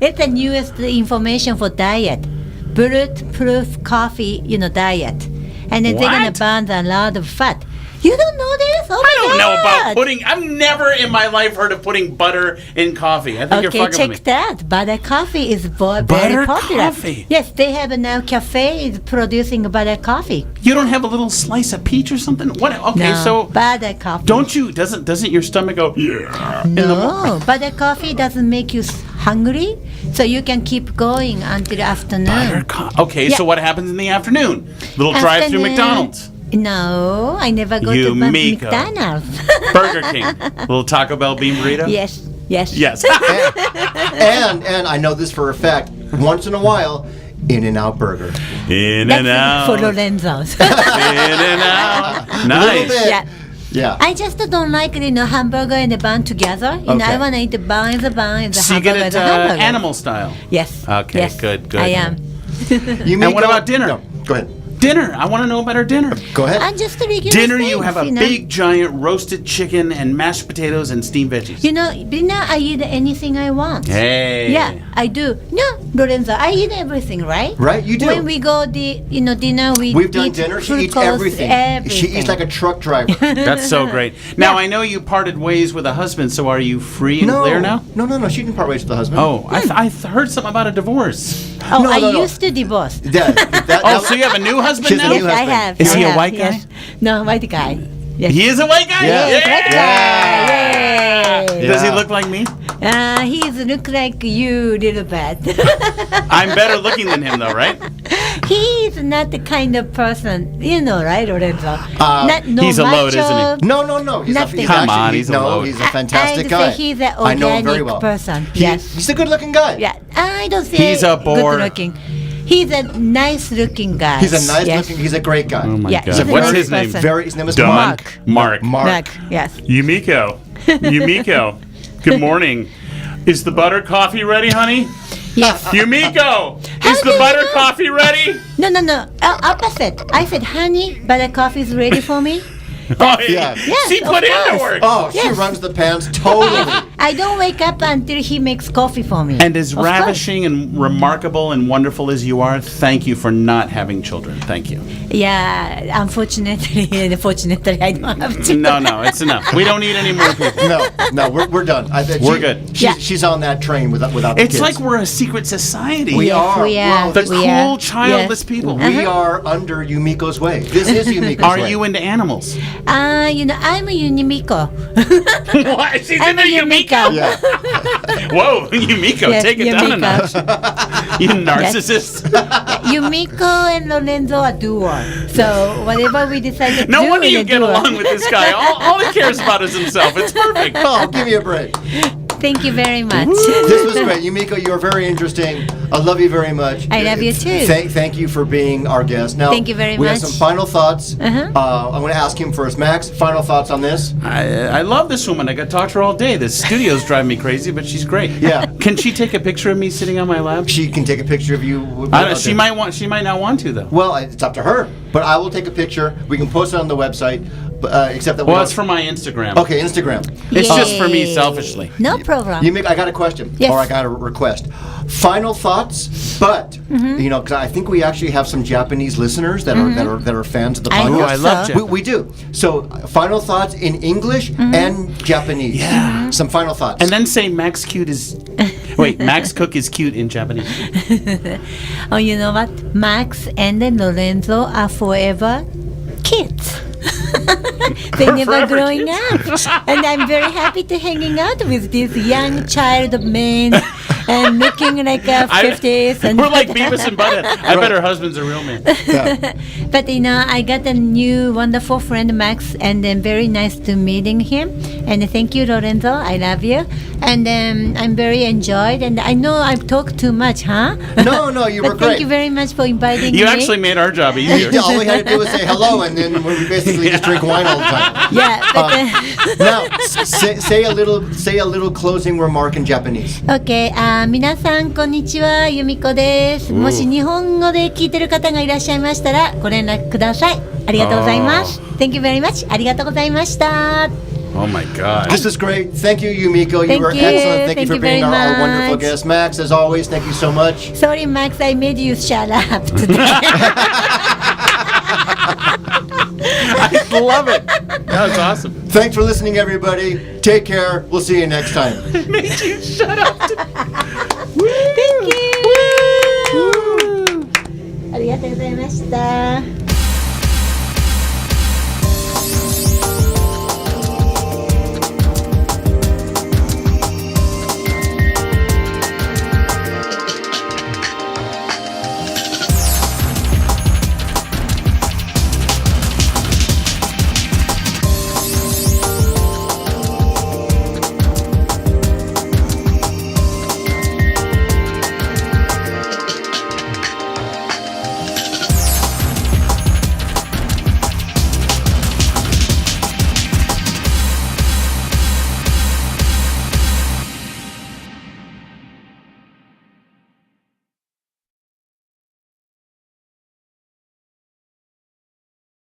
Speaker 3: It's the newest information for diet. Bulletproof coffee, you know, diet. And then they're going
Speaker 2: What?
Speaker 3: to burn a lot of fat. You don't know this? Oh
Speaker 2: I don't
Speaker 3: my
Speaker 2: know about
Speaker 3: God.
Speaker 2: putting. I've never in my life heard of putting butter in coffee. I think you're
Speaker 3: Okay,
Speaker 2: fucking
Speaker 3: check
Speaker 2: with me.
Speaker 3: that. Butter coffee is very
Speaker 2: Butter
Speaker 3: popular.
Speaker 2: coffee?
Speaker 3: Yes, they have now cafe is producing butter coffee.
Speaker 2: You don't have a little slice of peach or something? What? Okay,
Speaker 3: No,
Speaker 2: so
Speaker 3: butter coffee.
Speaker 2: don't you? Doesn't your stomach go? Yeah.
Speaker 3: No, butter coffee doesn't make you hungry, so you can keep going until afternoon.
Speaker 2: Okay, so
Speaker 3: Yeah.
Speaker 2: what happens in the afternoon? Little drive-through
Speaker 3: Afternoon.
Speaker 2: McDonald's,
Speaker 3: No, I never go to
Speaker 2: Yumiko.
Speaker 3: McDonald's.
Speaker 2: Burger King, little Taco Bell bean burrito.
Speaker 3: Yes, yes.
Speaker 2: Yes.
Speaker 1: And I know this for a fact. Once in a while, In-N-Out Burger.
Speaker 2: In
Speaker 3: That's
Speaker 2: and out.
Speaker 3: for Lorenzo's.
Speaker 2: In and out.
Speaker 1: Little
Speaker 2: Nice.
Speaker 1: bit.
Speaker 3: Yeah.
Speaker 1: Yeah.
Speaker 3: I just don't like, you know, hamburger and the bun together. You know,
Speaker 1: Okay.
Speaker 3: I want to eat the bun and the bun and the
Speaker 2: So you
Speaker 3: hamburger
Speaker 2: get
Speaker 3: and
Speaker 2: it
Speaker 3: the hamburger.
Speaker 2: animal style.
Speaker 3: Yes.
Speaker 2: Okay,
Speaker 3: yes.
Speaker 2: good.
Speaker 3: I am.
Speaker 1: Yumiko,
Speaker 2: And what about dinner?
Speaker 1: No, go ahead.
Speaker 2: Dinner. I want to know about our dinner.
Speaker 1: Go ahead.
Speaker 3: I'm just a regular
Speaker 2: Dinner, you
Speaker 3: things,
Speaker 2: have a
Speaker 3: know.
Speaker 2: big, giant roasted chicken and mashed potatoes and steamed veggies.
Speaker 3: You know, dinner I eat anything I want.
Speaker 2: Hey.
Speaker 3: Yeah, I do. No, Lorenzo, I eat everything, right?
Speaker 1: Right, you do.
Speaker 3: When we go dinner, we
Speaker 1: We've done
Speaker 3: eat
Speaker 1: dinner. She
Speaker 3: full
Speaker 1: eats
Speaker 3: course,
Speaker 1: everything. She eats like a truck driver.
Speaker 2: That's so great. Now,
Speaker 3: Yeah.
Speaker 2: I know you parted ways with a husband, so are you free and
Speaker 1: No.
Speaker 2: clear now?
Speaker 1: No. She didn't part ways with the husband.
Speaker 2: Oh, I heard something about a divorce.
Speaker 3: Oh,
Speaker 1: No,
Speaker 3: I
Speaker 1: no, no.
Speaker 3: used to divorce.
Speaker 2: Oh, so you have a new husband
Speaker 1: She's a
Speaker 2: now?
Speaker 1: new
Speaker 3: Yes, I
Speaker 1: husband.
Speaker 3: have.
Speaker 2: Is
Speaker 3: I
Speaker 2: he a
Speaker 3: have,
Speaker 2: white guy?
Speaker 3: yes. No, white guy. Yes.
Speaker 2: He is a white guy?
Speaker 1: Yeah.
Speaker 3: Yes, white guy. Yay.
Speaker 2: Does he
Speaker 1: Yeah.
Speaker 2: look like me?
Speaker 3: He's look like you little bit.
Speaker 2: I'm better looking than him, though, right?
Speaker 3: He's not the kind of person, you know, right, Lorenzo? No
Speaker 2: he's a load, isn't he?
Speaker 3: macho.
Speaker 1: No. He's
Speaker 3: Nothing.
Speaker 2: Come on, he's a
Speaker 1: no.
Speaker 2: load.
Speaker 1: He's a fantastic
Speaker 3: I'd
Speaker 1: guy.
Speaker 3: say he's an
Speaker 1: I know him very
Speaker 3: organic
Speaker 1: well.
Speaker 3: person.
Speaker 1: He-
Speaker 3: Yes.
Speaker 1: He's a good-looking guy.
Speaker 3: Yeah, I don't say
Speaker 2: He's a bore.
Speaker 3: good looking. He's a nice looking guy.
Speaker 1: He's a nice
Speaker 3: yes.
Speaker 1: looking. He's a great guy.
Speaker 2: Oh, my
Speaker 3: Yeah,
Speaker 2: God.
Speaker 3: he's a
Speaker 2: What's
Speaker 3: nice
Speaker 2: his name?
Speaker 3: person.
Speaker 1: His name is
Speaker 2: Don.
Speaker 3: Mark.
Speaker 2: Mark.
Speaker 3: Mark, yes.
Speaker 2: Yumiko. Good morning. Is the butter coffee ready, honey?
Speaker 3: Yes.
Speaker 2: Yumiko,
Speaker 3: How
Speaker 2: is
Speaker 3: do
Speaker 2: the
Speaker 3: you
Speaker 2: butter
Speaker 3: know?
Speaker 2: coffee ready?
Speaker 3: No. Opposite. I said, honey, butter coffee is ready for me.
Speaker 2: Oh,
Speaker 1: Yeah.
Speaker 3: Yes,
Speaker 2: she
Speaker 3: of
Speaker 2: put in the
Speaker 3: course.
Speaker 2: work.
Speaker 1: Oh, she
Speaker 3: Yes.
Speaker 1: runs the pants totally.
Speaker 3: I don't wake up until he makes coffee for me.
Speaker 2: And as
Speaker 3: Of course.
Speaker 2: ravishing and remarkable and wonderful as you are, thank you for not having children. Thank you.
Speaker 3: Yeah, unfortunately, I don't have to.
Speaker 2: No, it's enough. We don't need any more people.
Speaker 1: No, we're done.
Speaker 2: We're good.
Speaker 3: Yeah.
Speaker 1: She's on that train without the
Speaker 2: It's
Speaker 1: kids.
Speaker 2: like we're a secret society.
Speaker 1: We
Speaker 3: Yes,
Speaker 1: are.
Speaker 3: we are.
Speaker 1: Well,
Speaker 2: the
Speaker 1: this-
Speaker 3: We
Speaker 2: cool,
Speaker 3: are.
Speaker 2: childless
Speaker 3: Yes.
Speaker 2: people.
Speaker 1: we are under Yumiko's way. This is Yumiko's
Speaker 2: Are
Speaker 1: way.
Speaker 2: you into animals?
Speaker 3: I'm a Yumiko.
Speaker 2: What? She's
Speaker 3: I'm
Speaker 2: into
Speaker 3: a Yumiko.
Speaker 1: Yeah.
Speaker 2: Whoa, Yumiko,
Speaker 3: Yes,
Speaker 2: take it down a notch.
Speaker 3: Yumiko.
Speaker 2: You narcissist.
Speaker 3: Yumiko and Lorenzo are duo. So whatever we decide to do,
Speaker 2: No wonder
Speaker 3: is
Speaker 2: you
Speaker 3: a
Speaker 2: get
Speaker 3: duo.
Speaker 2: along with this guy. All he cares about is himself. It's perfect.
Speaker 1: Oh, give me a break.
Speaker 3: Thank you very much.
Speaker 1: This was great. Yumiko, you are very interesting. I love you very much.
Speaker 3: I love you too.
Speaker 1: Thank you for being our guest. Now,
Speaker 3: Thank you very
Speaker 1: we have
Speaker 3: much.
Speaker 1: some final thoughts.
Speaker 3: Uh-huh.
Speaker 1: I'm going to ask him first. Max, final thoughts on this?
Speaker 2: I love this woman. I could talk to her all day. The studio's driving me crazy, but she's great.
Speaker 1: Yeah.
Speaker 2: Can she take a picture of me sitting on my lap?
Speaker 1: She can take a picture of you.
Speaker 2: I don't, she might not want to though.
Speaker 1: Well, it's up to her. But I will take a picture. We can post it on the website. Except that we
Speaker 2: Well,
Speaker 1: don't-
Speaker 2: it's for my Instagram.
Speaker 1: Okay, Instagram.
Speaker 2: It's just for me
Speaker 3: Yay.
Speaker 2: selfishly.
Speaker 3: No problem.
Speaker 1: Yumiko, I got a question.
Speaker 3: Yes.
Speaker 1: Or I got a request. Final thoughts, but because I think we actually have some Japanese listeners that are fans of the
Speaker 3: I
Speaker 1: podcast.
Speaker 3: hope
Speaker 2: I love
Speaker 3: so.
Speaker 2: Japan.
Speaker 1: We do. So, final thoughts in English and Japanese.
Speaker 2: Yeah.
Speaker 1: Some final thoughts.
Speaker 2: And then say Max cute is. Wait, Max Cook is cute in Japanese.
Speaker 3: Oh, you know what? Max and then Lorenzo are forever kids. They never
Speaker 2: Forever
Speaker 3: growing
Speaker 2: kids.
Speaker 3: up. And I'm very happy to hanging out with this young child of men and looking like a 50s. And
Speaker 2: We're like Beavis and Butthead. I bet her husband's a real man.
Speaker 1: Yeah.
Speaker 3: But I got a new wonderful friend Max, and then very nice to meeting him. And thank you, Lorenzo. I love you. And I'm very enjoyed. And I know I've talked too much, huh?
Speaker 1: No, you were
Speaker 3: But
Speaker 1: great.
Speaker 3: thank you very much for inviting me.
Speaker 2: You actually made our job easier.
Speaker 1: Yeah, all we had to do was say hello, and then we basically just drink wine all the time.
Speaker 3: Yeah, but
Speaker 1: Now, say a little closing remark in Japanese.
Speaker 3: OK、皆さんこんにちは、由美子です。もし日本語で聞いてる方がいらっしゃいましたらご連絡ください。ありがとうございます。Thank you very much. ありがとうございました。
Speaker 2: Oh my God.
Speaker 1: This is great. Thank you, Yumiko.
Speaker 3: Thank
Speaker 1: you were
Speaker 3: you.
Speaker 1: excellent. Thank you
Speaker 3: Thank
Speaker 1: for
Speaker 3: you
Speaker 1: being
Speaker 3: very
Speaker 1: our wonderful
Speaker 3: much.
Speaker 1: guest. Max, as always, thank you so much.
Speaker 3: Sorry, Max, I made you shut up today.
Speaker 2: I love it. That was awesome.
Speaker 1: Thanks for listening, everybody. Take care. We'll see you next time.
Speaker 2: Made you shut up.
Speaker 3: Thank you. ありがとうございました。